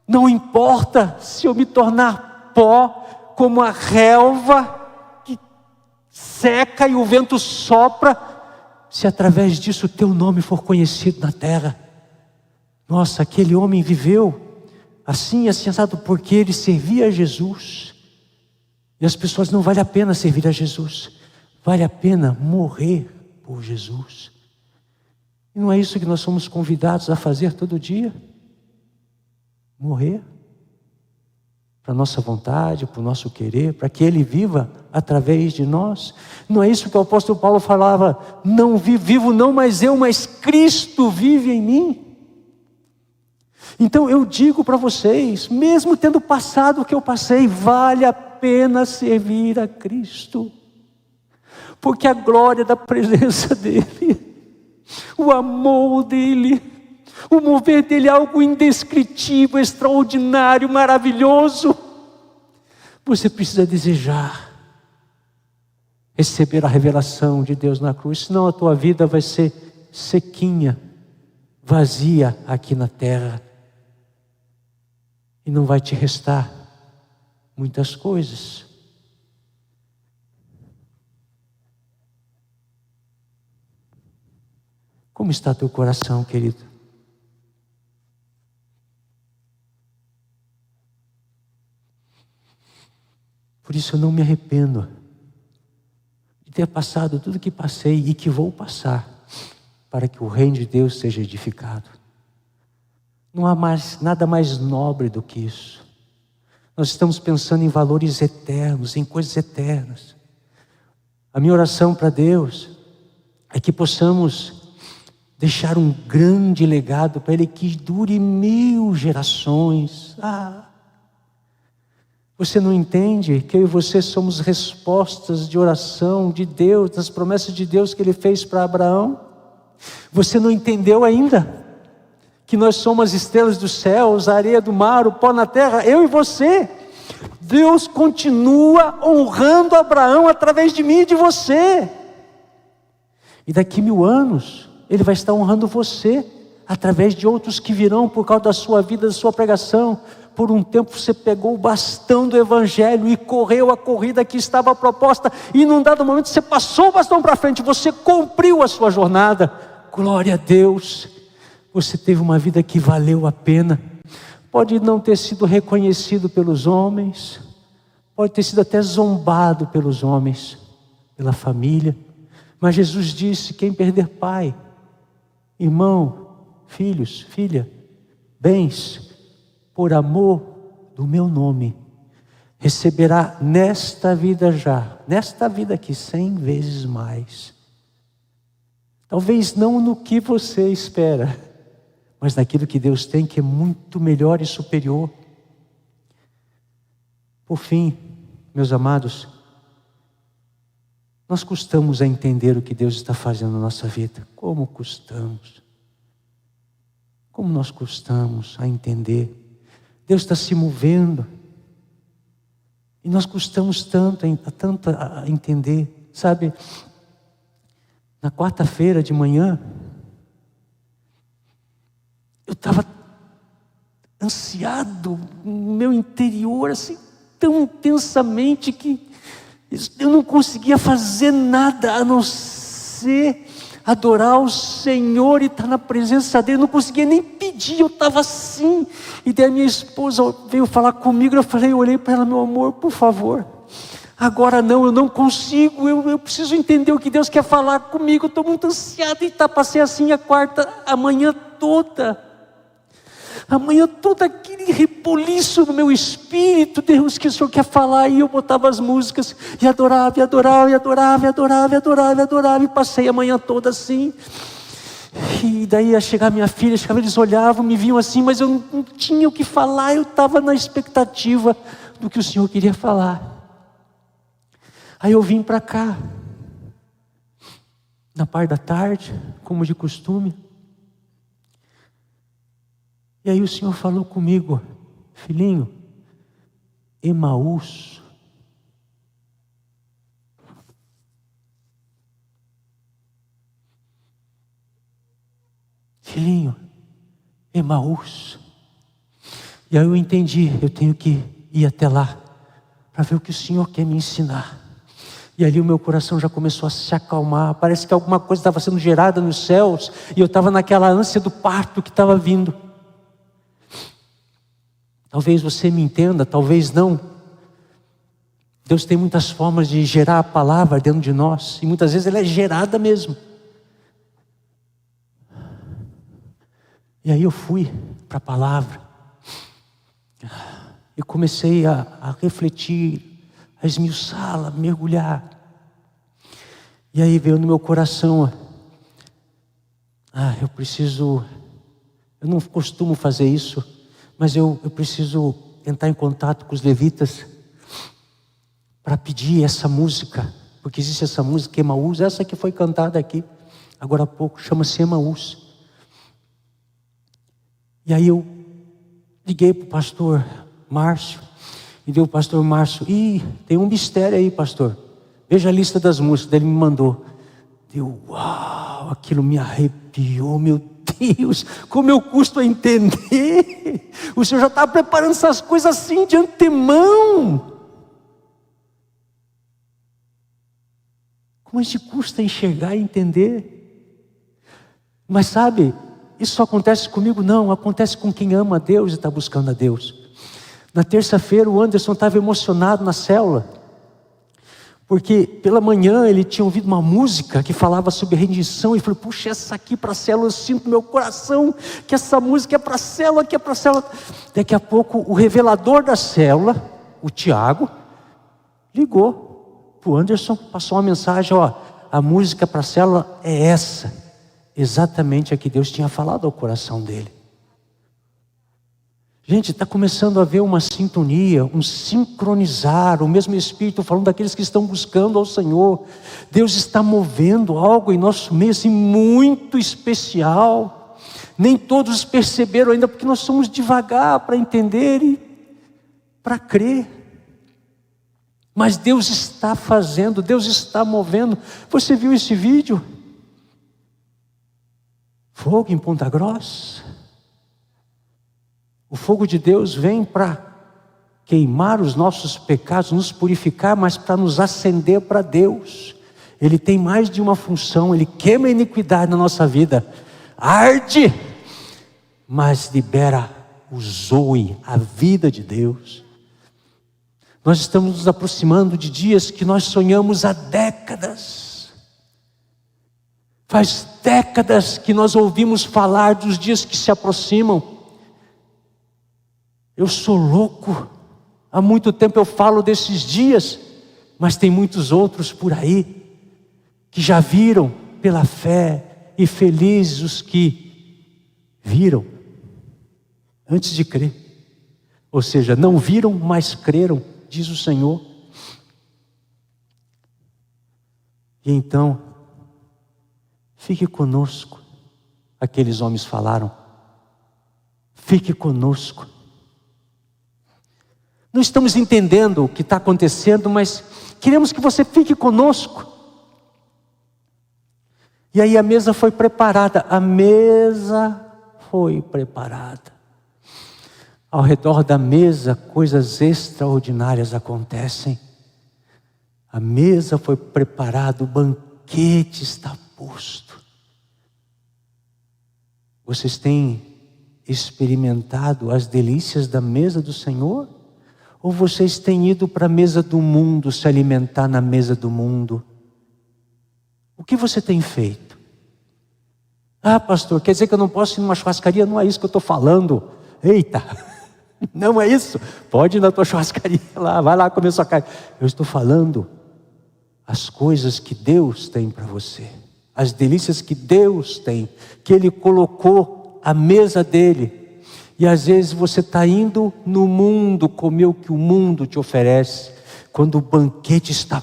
Não importa se eu me tornar pó, como a relva que seca e o vento sopra, se através disso o teu nome for conhecido na terra. Nossa, aquele homem viveu assim, assensado, porque ele servia a Jesus. E as pessoas, não vale a pena servir a Jesus, vale a pena morrer por Jesus. E não é isso que nós somos convidados a fazer todo dia? Morrer para a nossa vontade, para o nosso querer, para que Ele viva através de nós. Não é isso que o apóstolo Paulo falava, não vivo não mais eu, mas Cristo vive em mim. Então eu digo para vocês, mesmo tendo passado o que eu passei, vale a pena servir a Cristo, porque a glória da presença dEle, o amor dEle, o mover dEle é algo indescritível, extraordinário, maravilhoso. Você precisa desejar receber a revelação de Deus na cruz, senão a tua vida vai ser sequinha, vazia aqui na terra, e não vai te restar muitas coisas. Como está teu coração, querido? Por isso eu não me arrependo de ter passado tudo que passei e que vou passar, para que o reino de Deus seja edificado. Não há nada mais nobre do que isso. Nós estamos pensando em valores eternos, em coisas eternas. A minha oração para Deus é que possamos deixar um grande legado para Ele que dure 1000 gerações. Você não entende que eu e você somos respostas de oração de Deus, das promessas de Deus que Ele fez para Abraão? Você não entendeu ainda que nós somos as estrelas dos céus, a areia do mar, o pó na terra, eu e você? Deus continua honrando Abraão através de mim e de você. E daqui 1000 anos, Ele vai estar honrando você, através de outros que virão por causa da sua vida, da sua pregação. Por um tempo você pegou o bastão do Evangelho e correu a corrida que estava proposta, e num dado momento você passou o bastão para frente, você cumpriu a sua jornada. Glória a Deus, você teve uma vida que valeu a pena. Pode não ter sido reconhecido pelos homens, pode ter sido até zombado pelos homens, pela família, mas Jesus disse: quem perder pai, irmão, filhos, filha, bens, por amor do meu nome, receberá nesta vida já, nesta vida aqui, 100 vezes mais. Talvez não no que você espera, mas naquilo que Deus tem, que é muito melhor e superior. Por fim, meus amados, nós custamos a entender o que Deus está fazendo na nossa vida. Como custamos? Como nós custamos a entender? Deus está se movendo, e nós custamos tanto a entender, sabe? Na quarta-feira de manhã, eu estava ansiado no meu interior, assim, tão intensamente, que eu não conseguia fazer nada a não ser adorar o Senhor e estar na presença dele. Eu não conseguia nem pedir, eu estava assim. E daí a minha esposa veio falar comigo, eu olhei para ela: meu amor, por favor, agora não, eu não consigo, eu preciso entender o que Deus quer falar comigo, eu estou muito ansiado. E passei assim a manhã toda, aquele rebuliço no meu espírito. Deus, que o Senhor quer falar? E eu botava as músicas e adorava, e adorava, e adorava, e adorava, e adorava, e adorava, e passei a manhã toda assim. E daí ia chegar minha filha, eles olhavam, me viam assim, mas eu não tinha o que falar, eu estava na expectativa do que o Senhor queria falar. Aí eu vim para cá, na parte da tarde, como de costume. E aí o Senhor falou comigo: filhinho, Emaús. Filhinho, Emaús. E aí eu entendi, eu tenho que ir até lá, para ver o que o Senhor quer me ensinar. E ali o meu coração já começou a se acalmar. Parece que alguma coisa estava sendo gerada nos céus, e eu estava naquela ânsia do parto que estava vindo. Talvez você me entenda, talvez não. Deus tem muitas formas de gerar a palavra dentro de nós, e muitas vezes ela é gerada mesmo. E aí eu fui para a palavra, e comecei a refletir, a esmiuçá-la, mergulhar. E aí veio no meu coração: eu não costumo fazer isso, mas eu preciso entrar em contato com os levitas para pedir essa música, porque existe essa música Emaús, essa que foi cantada aqui agora há pouco, chama-se Emaús. E aí eu liguei para o pastor Márcio, e deu o pastor Márcio: tem um mistério aí, pastor, veja a lista das músicas. Daí ele me mandou. Uau, aquilo me arrepiou, meu Deus, como eu custo a entender. O Senhor já está preparando essas coisas assim de antemão. Como a gente custa enxergar e entender. Mas sabe, isso só acontece comigo? Não, acontece com quem ama a Deus e está buscando a Deus. Na terça-feira o Anderson estava emocionado na célula, porque pela manhã ele tinha ouvido uma música que falava sobre rendição, e falou: puxa, essa aqui para a célula, eu sinto no meu coração que essa música é para a célula, que é para a célula. Daqui a pouco o revelador da célula, o Tiago, ligou para o Anderson, passou uma mensagem: a música para a célula é essa. exatamente a que Deus tinha falado ao coração dele. Gente, está começando a haver uma sintonia, um sincronizar, o mesmo Espírito falando daqueles que estão buscando ao Senhor. Deus está movendo algo em nosso meio assim, muito especial. Nem todos perceberam ainda, porque nós somos devagar para entender e para crer. Mas Deus está fazendo, Deus está movendo. Você viu esse vídeo? Fogo em Ponta Grossa. O fogo de Deus vem para queimar os nossos pecados, nos purificar, mas para nos acender para Deus. Ele tem mais de uma função, ele queima a iniquidade na nossa vida, arde, mas libera o zoe, a vida de Deus. Nós estamos nos aproximando de dias que nós sonhamos há décadas. Faz décadas que nós ouvimos falar dos dias que se aproximam. Eu sou louco, há muito tempo eu falo desses dias, mas tem muitos outros por aí, que já viram pela fé, e felizes os que viram, antes de crer. Ou seja, não viram, mas creram, diz o Senhor. E então, fique conosco, aqueles homens falaram, fique conosco. Não estamos entendendo o que está acontecendo, mas queremos que você fique conosco. E aí a mesa foi preparada. A mesa foi preparada. Ao redor da mesa, coisas extraordinárias acontecem. A mesa foi preparada, o banquete está posto. Vocês têm experimentado as delícias da mesa do Senhor? Ou vocês têm ido para a mesa do mundo, se alimentar na mesa do mundo? O que você tem feito? Ah, pastor, quer dizer que eu não posso ir numa churrascaria? Não é isso que eu estou falando. Eita, não é isso. Pode ir na tua churrascaria lá, vai lá comer sua carne. Eu estou falando as coisas que Deus tem para você. As delícias que Deus tem, que Ele colocou à mesa dEle. E às vezes você está indo no mundo comer o que o mundo te oferece, quando o banquete está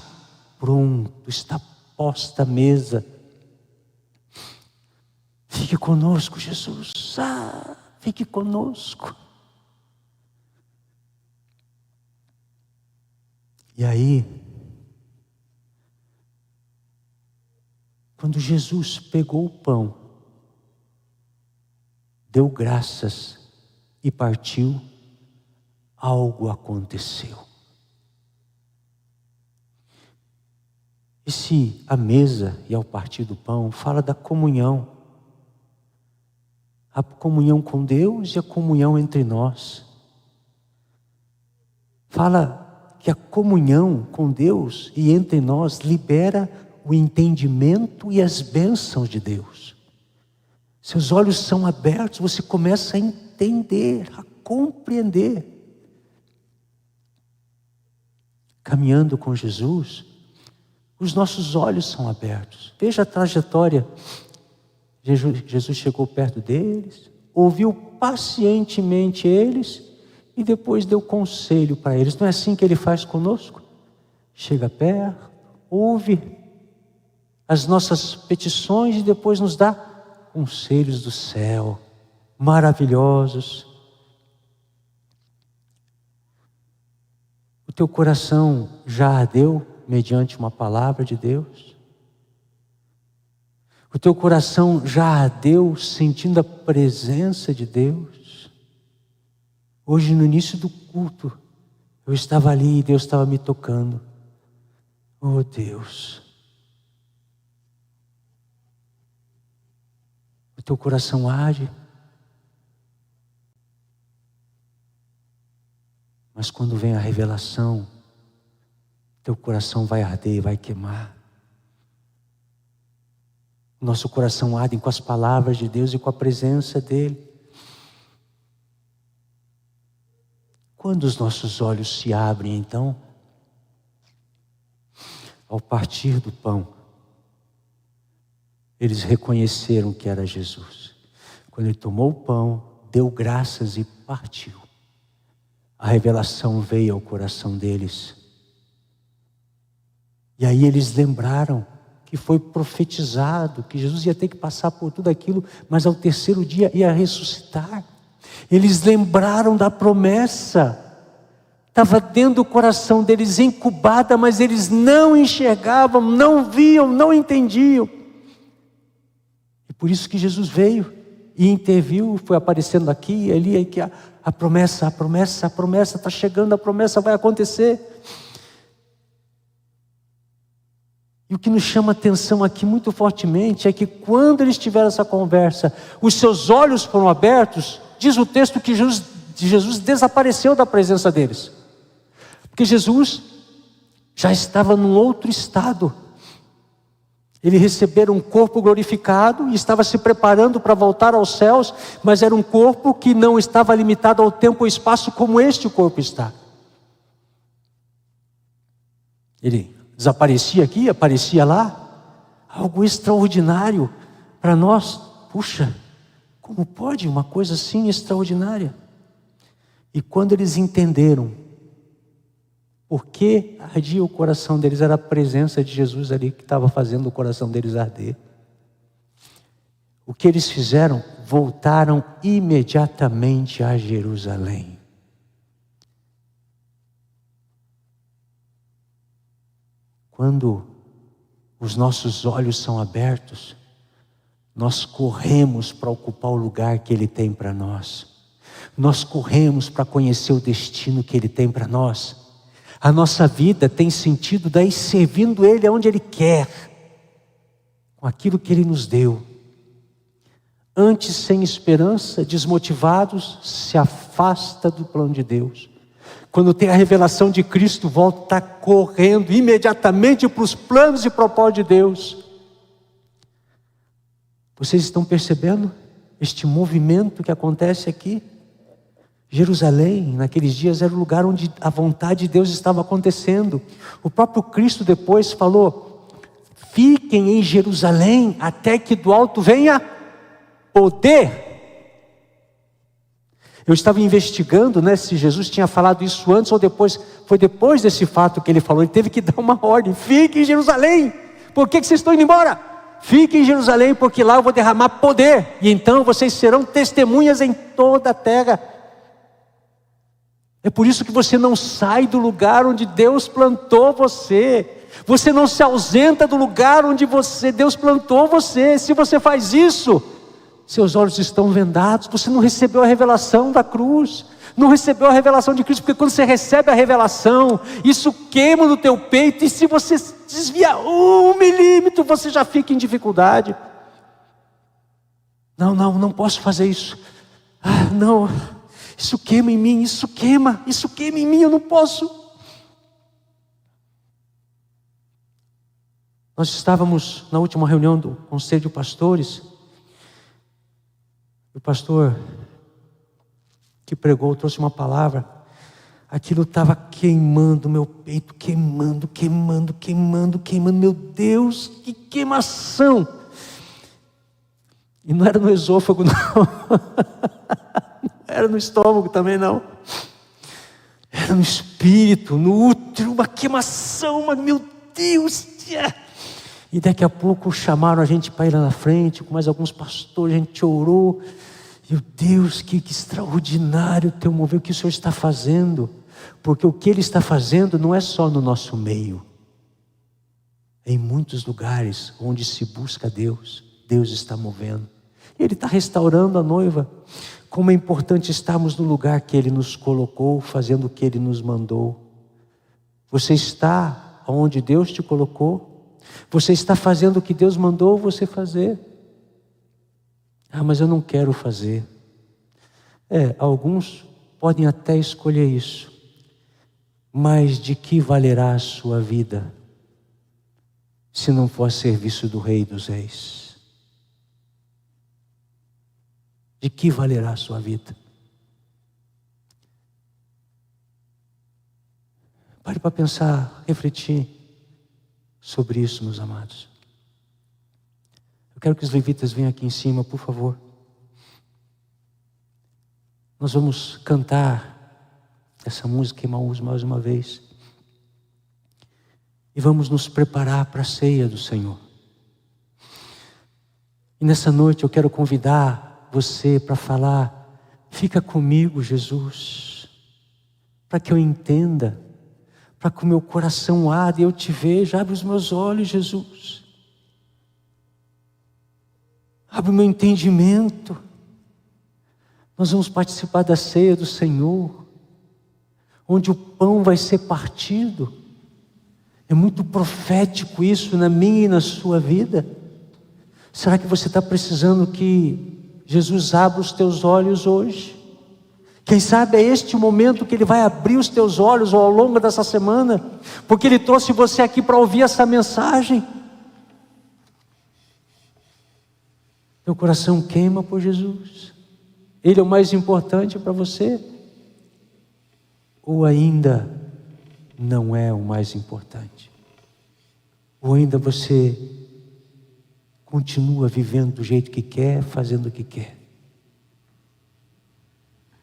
pronto, está posta a mesa. Fique conosco, Jesus. Fique conosco. E aí, quando Jesus pegou o pão, deu graças e partiu, algo aconteceu. E a mesa e ao partir do pão fala da comunhão. A comunhão com Deus e a comunhão entre nós. Fala que a comunhão com Deus e entre nós libera o entendimento e as bênçãos de Deus. Seus olhos são abertos, você começa a entender, a compreender. Caminhando com Jesus, os nossos olhos são abertos. Veja a trajetória. Jesus chegou perto deles, ouviu pacientemente eles e depois deu conselho para eles. Não é assim que Ele faz conosco? Chega perto, ouve as nossas petições e depois nos dá conselhos do céu, maravilhosos. O teu coração já ardeu mediante uma palavra de Deus? O teu coração já ardeu sentindo a presença de Deus? Hoje no início do culto, eu estava ali e Deus estava me tocando. Oh Deus, o teu coração arde? Mas quando vem a revelação, teu coração vai arder e vai queimar. Nosso coração arde com as palavras de Deus e com a presença dEle. Quando os nossos olhos se abrem, então, ao partir do pão, eles reconheceram que era Jesus. Quando ele tomou o pão, deu graças e partiu, a revelação veio ao coração deles. E aí eles lembraram que foi profetizado, que Jesus ia ter que passar por tudo aquilo, mas ao terceiro dia ia ressuscitar. Eles lembraram da promessa, estava dentro do coração deles incubada, mas eles não enxergavam, não viam, não entendiam. E por isso que Jesus veio e interviu, foi aparecendo aqui e ali, que a promessa está chegando, a promessa vai acontecer. E o que nos chama a atenção aqui muito fortemente é que quando eles tiveram essa conversa, os seus olhos foram abertos. Diz o texto que Jesus desapareceu da presença deles, porque Jesus já estava num outro estado. Ele recebera um corpo glorificado e estava se preparando para voltar aos céus, mas era um corpo que não estava limitado ao tempo e espaço como este corpo está. Ele desaparecia aqui, aparecia lá, algo extraordinário para nós. Puxa, como pode uma coisa assim extraordinária? E quando eles entenderam por que ardia o coração deles, era a presença de Jesus ali que estava fazendo o coração deles arder. O que eles fizeram? Voltaram imediatamente a Jerusalém. Quando os nossos olhos são abertos, nós corremos para ocupar o lugar que Ele tem para nós. Nós corremos para conhecer o destino que Ele tem para nós. A nossa vida tem sentido daí servindo Ele aonde Ele quer, com aquilo que Ele nos deu. Antes, sem esperança, desmotivados, se afasta do plano de Deus. Quando tem a revelação de Cristo, volta, está correndo imediatamente para os planos e propósitos de Deus. Vocês estão percebendo este movimento que acontece aqui? Jerusalém, naqueles dias, era o lugar onde a vontade de Deus estava acontecendo. O próprio Cristo depois falou: fiquem em Jerusalém até que do alto venha poder. Eu estava investigando, se Jesus tinha falado isso antes ou depois. Foi depois desse fato que ele falou. Ele teve que dar uma ordem: fiquem em Jerusalém. Por que vocês estão indo embora? Fiquem em Jerusalém, porque lá eu vou derramar poder, e então vocês serão testemunhas em toda a terra. É por isso que você não sai do lugar onde Deus plantou você. Você não se ausenta do lugar onde Deus plantou você. Se você faz isso, seus olhos estão vendados. Você não recebeu a revelação da cruz, não recebeu a revelação de Cristo. Porque quando você recebe a revelação, isso queima no teu peito. E se você desviar 1 milímetro, você já fica em dificuldade. Não posso fazer isso. Não, isso queima em mim, isso queima em mim, eu não posso. Nós estávamos na última reunião do Conselho de Pastores. O pastor que pregou trouxe uma palavra. Aquilo estava queimando meu peito, queimando. Meu Deus, que queimação! E não era no esôfago, não. Não era no estômago também, não. Era no espírito, no útero, uma queimação, meu Deus! E daqui a pouco chamaram a gente para ir lá na frente, com mais alguns pastores, a gente orou. Meu Deus, que extraordinário o teu mover, o que o Senhor está fazendo. Porque o que Ele está fazendo não é só no nosso meio. É em muitos lugares onde se busca Deus, Deus está movendo. E Ele está restaurando a noiva. Como é importante estarmos no lugar que Ele nos colocou, fazendo o que Ele nos mandou. Você está onde Deus te colocou? Você está fazendo o que Deus mandou você fazer? Mas eu não quero fazer. Alguns podem até escolher isso. Mas de que valerá a sua vida se não for a serviço do Rei dos Reis? De que valerá a sua vida? Pare para pensar, refletir sobre isso, meus amados. Eu Quero que os levitas venham aqui em cima, por favor. Nós vamos cantar essa música Emaús mais uma vez. E vamos nos preparar para a ceia do Senhor. E nessa noite eu quero convidar você para falar: fica comigo, Jesus, para que eu entenda, para que o meu coração arde e eu te veja. Abre os meus olhos, Jesus. Abre o meu entendimento. Nós vamos participar da ceia do Senhor, onde o pão vai ser partido. É muito profético isso na minha e na sua vida. Será que você está precisando que Jesus abra os teus olhos hoje? Quem sabe é este o momento que Ele vai abrir os teus olhos ao longo dessa semana, porque Ele trouxe você aqui para ouvir essa mensagem. Teu coração queima por Jesus? Ele é o mais importante para você? Ou ainda não é o mais importante? Ou ainda você continua vivendo do jeito que quer, fazendo o que quer?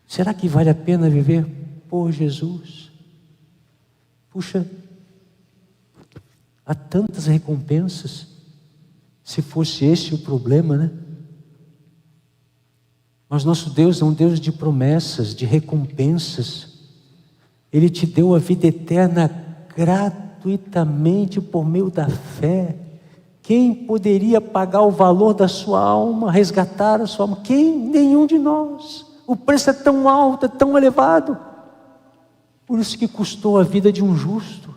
Será que vale a pena viver por Jesus? Puxa, há tantas recompensas. Se fosse esse o problema, né? Mas nosso Deus é um Deus de promessas, de recompensas. Ele te deu a vida eterna gratuitamente por meio da fé. Quem poderia pagar o valor da sua alma, resgatar a sua alma? Quem? Nenhum de nós. O preço é tão alto, é tão elevado. Por isso que custou a vida de um justo.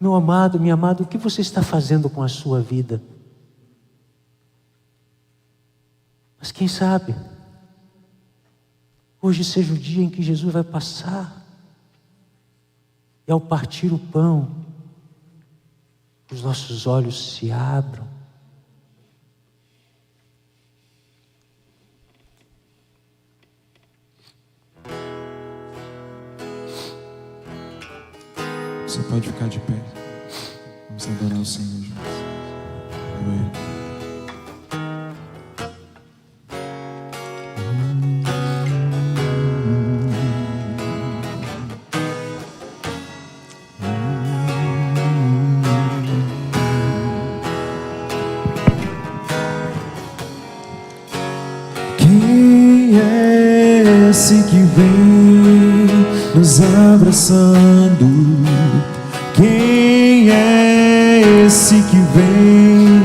Meu amado, minha amada, o que você está fazendo com a sua vida? Mas quem sabe, hoje seja o dia em que Jesus vai passar, e ao partir o pão, os nossos olhos se abram. Você pode ficar de pé. Vamos adorar o Senhor juntos. Aleluia. Quem é esse que vem nos abraçando? Quem é esse que vem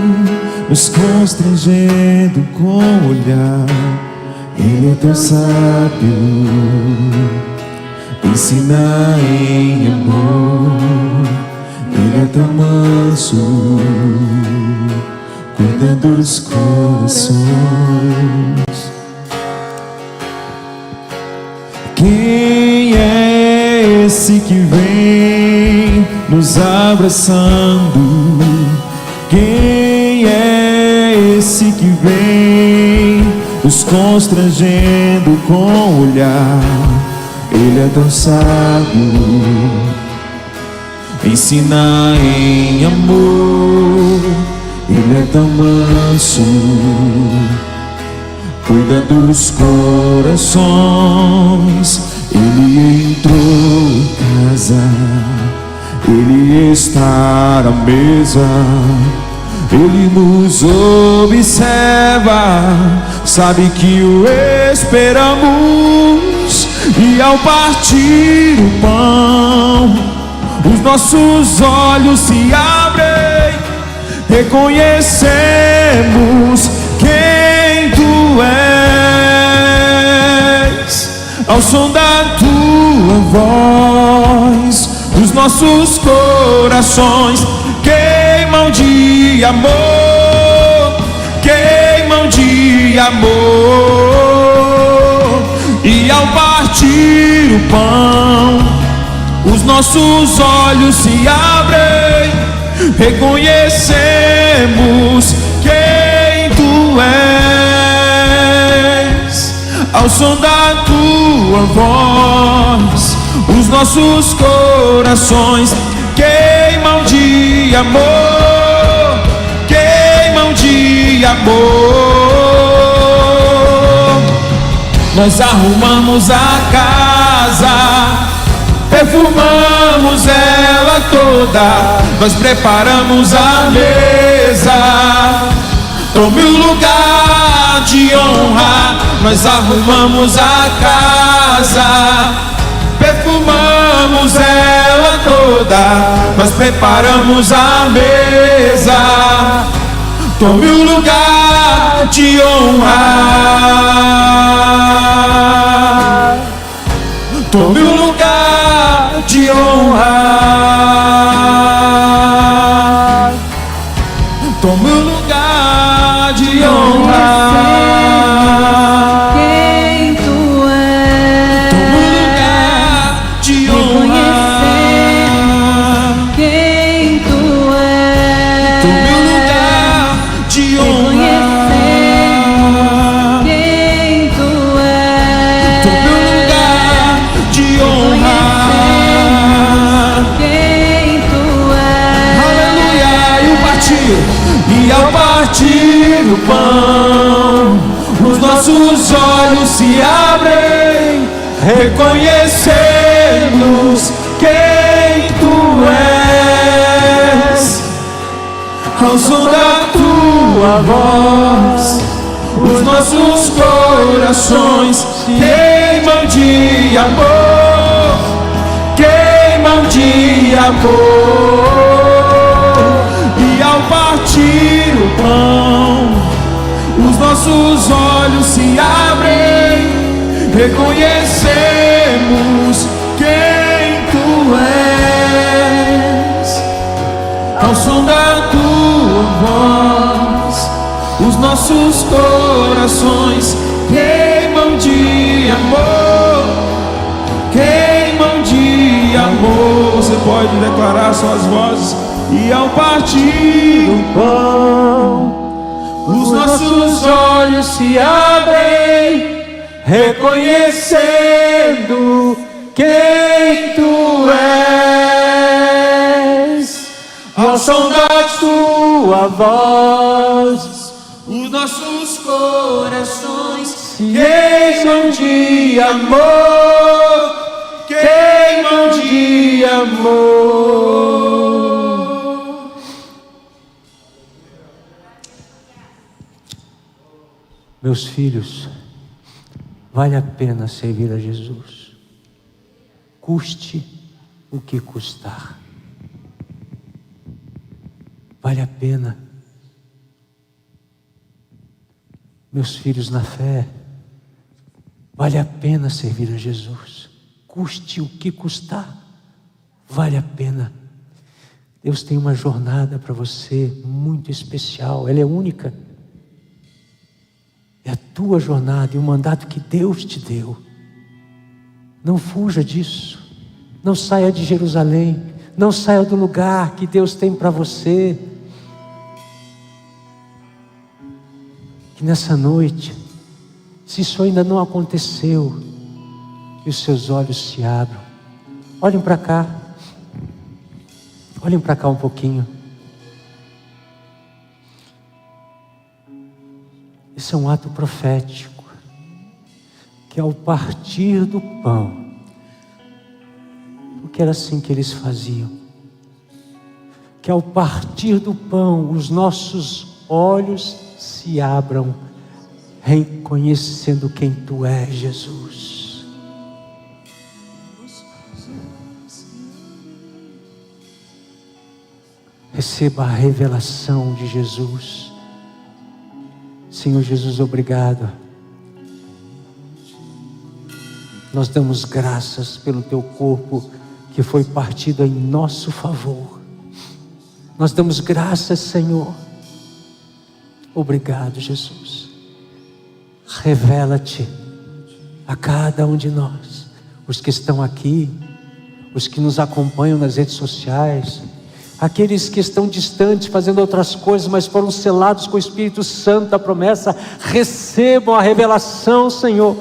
nos constrangendo com o olhar? Ele é tão sábio, ensina em amor. Ele é tão manso, cuida dos corações. Quem é esse que vem nos abraçando? Quem é esse que vem nos constrangendo com o olhar? Ele é tão sábio, ensina em amor. Ele é tão manso, cuida dos corações. Ele entrou em casa, Ele está à mesa, Ele nos observa, sabe que o esperamos. E ao partir o pão, os nossos olhos se abrem, reconhecemos quem Tu és. Ao som da Tua voz, os nossos corações queimam de amor, queimam de amor. E ao partir o pão, os nossos olhos se abrem, reconhecemos quem Tu és. Ao som da Tua voz, os nossos corações queimam de amor, de amor. Nós arrumamos a casa, perfumamos ela toda, nós preparamos a mesa. Tome o lugar de honra, nós arrumamos a casa, perfumamos ela toda, nós preparamos a mesa. Tome o lugar de honra, tome o lugar de honra, tome o lugar de honra. Quem tu és, Tome o lugar de honra. quem tu és, Tome o lugar de honra. quem tu és, Tome o lugar de honra. quem tu és. Aleluia. E ao partir o pão, os nossos olhos se abrem, reconhecemos quem tu és. Ao som da tua voz, os nossos corações queimam de amor, queimam de amor. E ao partir o pão, os nossos olhos se abrem, reconhecemos quem tu és. Ao som da tua voz, os nossos corações queimam de amor, queimam de amor. Você pode declarar suas vozes. E ao partir o pão, os nossos olhos se abrem, reconhecendo quem tu és. Ao som da tua voz, os nossos corações queimam de amor, queimam de amor. Meus filhos, vale a pena servir a Jesus, custe o que custar. Vale a pena. Meus filhos na fé, vale a pena servir a Jesus, custe o que custar, vale a pena. Deus tem uma jornada para você muito especial, ela é única. É a tua jornada e o mandato que Deus te deu. Não fuja disso. Não saia de Jerusalém. Não saia do lugar que Deus tem para você. Que nessa noite, se isso ainda não aconteceu, que os seus olhos se abram. Olhem para cá. Olhem para cá um pouquinho. Esse é um ato profético, que ao partir do pão, porque era assim que eles faziam, que ao partir do pão, os nossos olhos se abram, reconhecendo quem tu és, Jesus. Receba a revelação de Jesus. Senhor Jesus, obrigado. Nós damos graças pelo teu corpo que foi partido em nosso favor. Nós damos graças, Senhor. Obrigado, Jesus. Revela-te a cada um de nós, os que estão aqui, os que nos acompanham nas redes sociais, aqueles que estão distantes fazendo outras coisas, mas foram selados com o Espírito Santo, a promessa. Recebam a revelação, Senhor,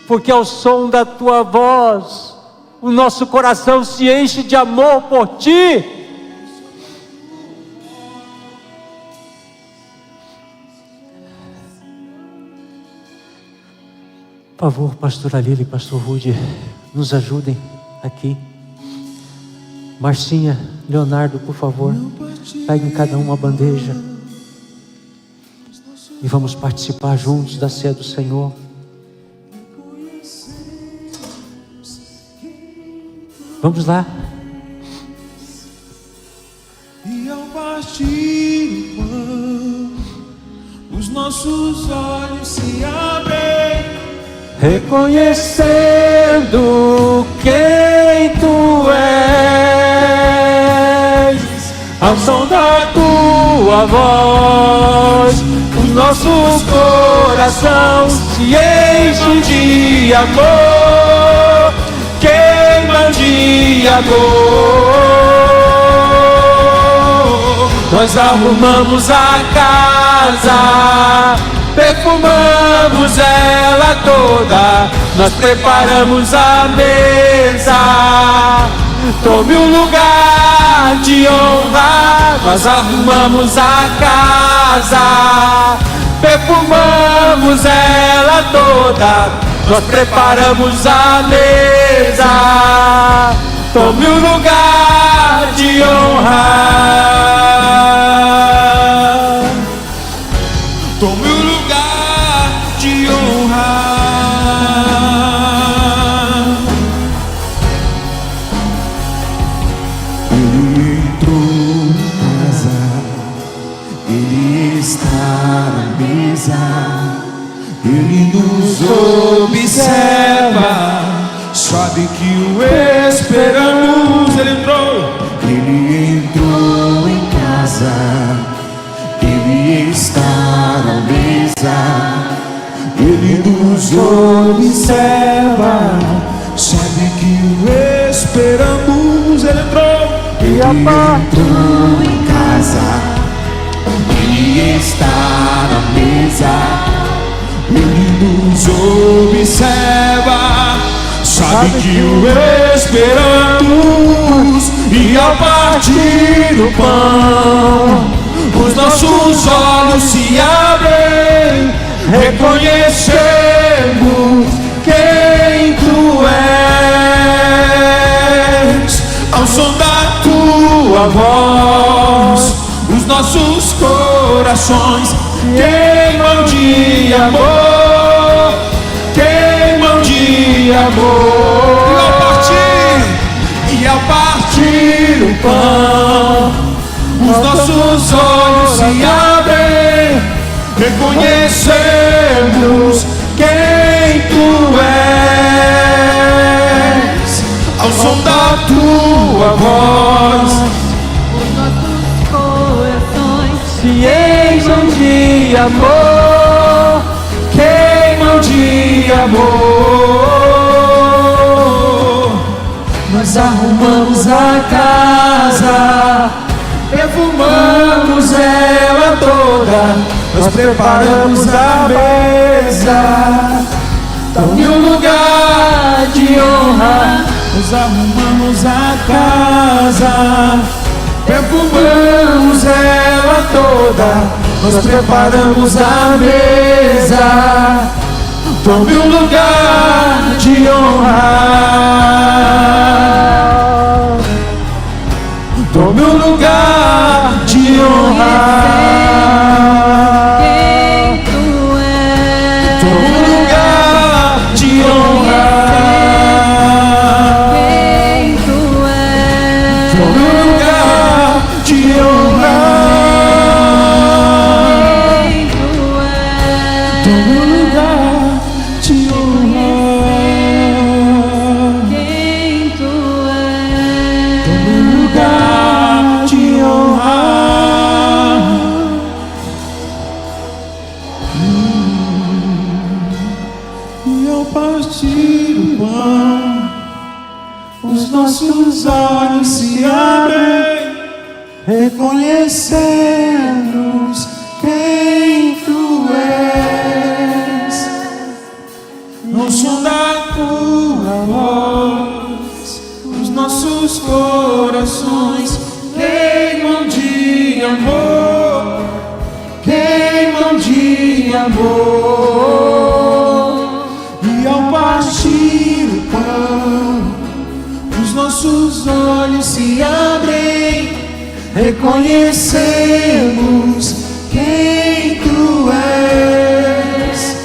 porque ao som da tua voz, o nosso coração se enche de amor por ti. Por favor, pastora Lili e pastor Rude, nos ajudem aqui. Marcinha, Leonardo, por favor, peguem cada uma bandeja e vamos participar juntos da ceia do Senhor. Vamos lá. E ao partir o pão, os nossos olhos se abrem, reconhecendo quem tu és, ao som da tua voz, os nossos corações se enchem de amor, queimam de amor. Nós arrumamos a casa, perfumamos ela toda, nós preparamos a mesa. Tome um lugar de honra, nós arrumamos a casa, perfumamos ela toda, nós preparamos a mesa. Tome um lugar de honra. tome o lugar de honra. Ele entrou em casa, ele está na mesa, ele nos observa, sabe que o esperamos. Ele entrou em casa, ele está na mesa, ele nos observa, sabe que o esperamos. Ele entrou em casa, ele está na mesa, ele nos observa, sabe que o esperamos. E ao partir o pão, os nossos olhos se abrem, reconhecemos quem tu és. Ao som da tua voz, os nossos corações queimam de amor, queimam de amor. E ao partir o pão, os nossos olhos se abrem, reconhecemos quem tu és. Ao som da tua voz, Os nossos corações se enchem de amor, queimam de amor. Nós arrumamos a casa, perfumamos ela toda, nós preparamos a mesa. Tome um lugar de honra, nós arrumamos a casa, perfumamos ela toda, nós preparamos a mesa. Tome um lugar de honra, tome um lugar de honra, quem tu és. tome um lugar de honra, Quem tu és. tome um lugar de honra, Quem tu és. tome um lugar de honra. Quem tu és. Tome um lugar de honra. E ao partir o pão, os nossos olhos se abrem, reconhecemos quem tu és. No som da tua voz, os nossos corações queimam de amor, queimam de amor. E ao reconhecemos quem Tu és.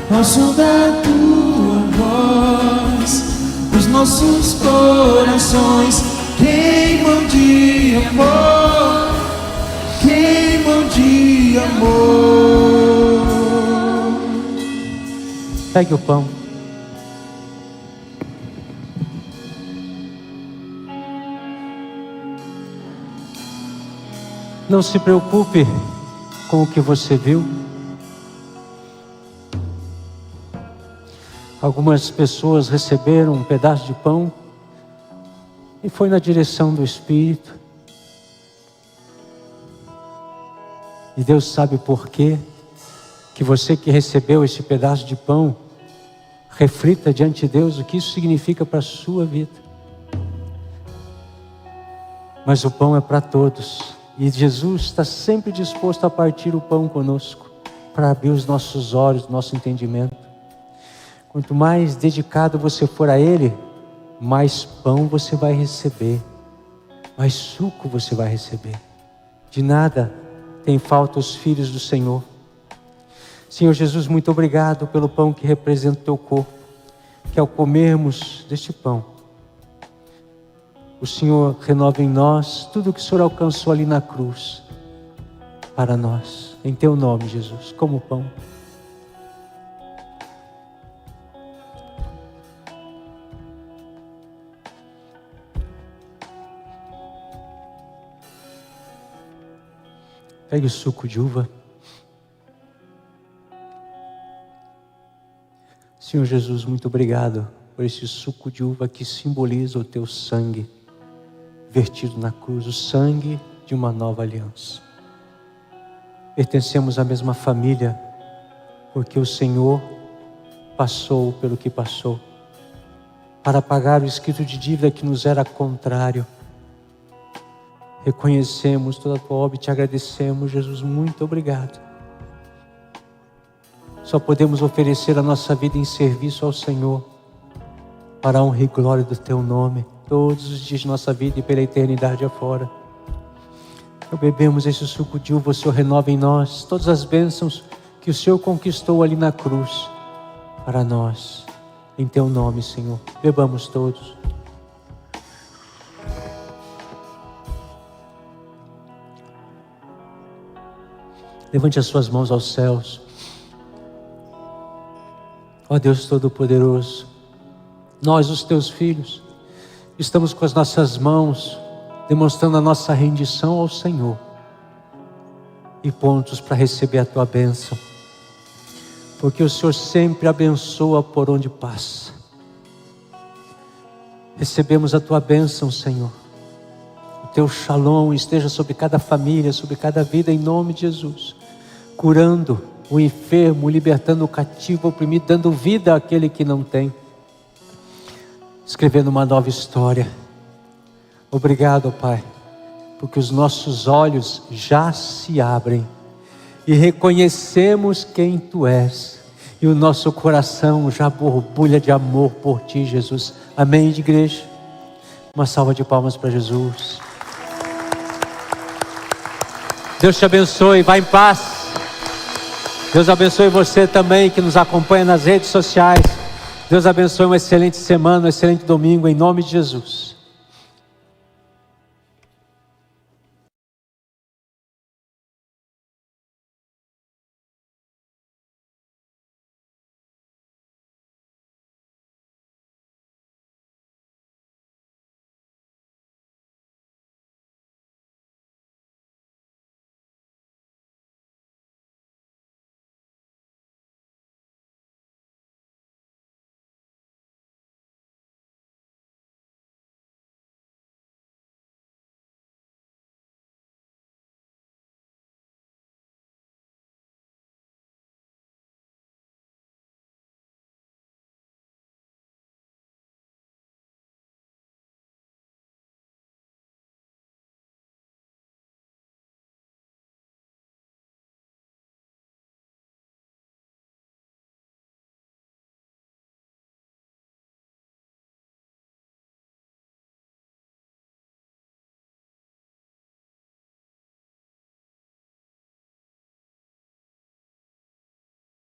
Ao som da Tua voz, os nossos corações queimam de amor, queimam de amor. Pegue o pão. Não se preocupe com o que você viu. Algumas pessoas receberam um pedaço de pão e foi na direção do Espírito. E Deus sabe por quê que você que recebeu esse pedaço de pão, reflita diante de Deus o que isso significa para a sua vida. Mas o pão é para todos. E Jesus está sempre disposto a partir o pão conosco, para abrir os nossos olhos, nosso entendimento. Quanto mais dedicado você for a Ele, mais pão você vai receber, mais suco você vai receber. De nada tem falta os filhos do Senhor. Senhor Jesus, muito obrigado pelo pão que representa o Teu corpo, que ao comermos deste pão, o Senhor renova em nós tudo o que o Senhor alcançou ali na cruz, para nós, em Teu nome, Jesus, como pão. Pegue o suco de uva. Senhor Jesus, muito obrigado por esse suco de uva que simboliza o Teu sangue vertido na cruz, o sangue de uma nova aliança. Pertencemos à mesma família, porque o Senhor passou pelo que passou, para pagar o escrito de dívida que nos era contrário. Reconhecemos toda a Tua obra e Te agradecemos, Jesus, muito obrigado. Só podemos oferecer a nossa vida em serviço ao Senhor, para a honra e glória do Teu nome, todos os dias de nossa vida e pela eternidade afora. Ao bebemos esse suco de uva, o Senhor renova em nós todas as bênçãos que o Senhor conquistou ali na cruz, para nós, em Teu nome, Senhor. Bebamos todos. Levante as suas mãos aos céus. Ó Deus Todo-Poderoso, nós, os Teus filhos, estamos com as nossas mãos demonstrando a nossa rendição ao Senhor e prontos para receber a Tua bênção, porque o Senhor sempre abençoa por onde passa. Recebemos a Tua bênção, Senhor. O Teu shalom esteja sobre cada família, sobre cada vida, em nome de Jesus, curando o enfermo, libertando o cativo, o oprimido, dando vida àquele que não tem, escrevendo uma nova história. Obrigado, Pai, porque os nossos olhos já se abrem e reconhecemos quem Tu és, e o nosso coração já borbulha de amor por Ti, Jesus. Amém, igreja? Uma salva de palmas para Jesus. Deus te abençoe, vá em paz. Deus abençoe você também que nos acompanha nas redes sociais. Deus abençoe uma excelente semana, um excelente domingo, em nome de Jesus.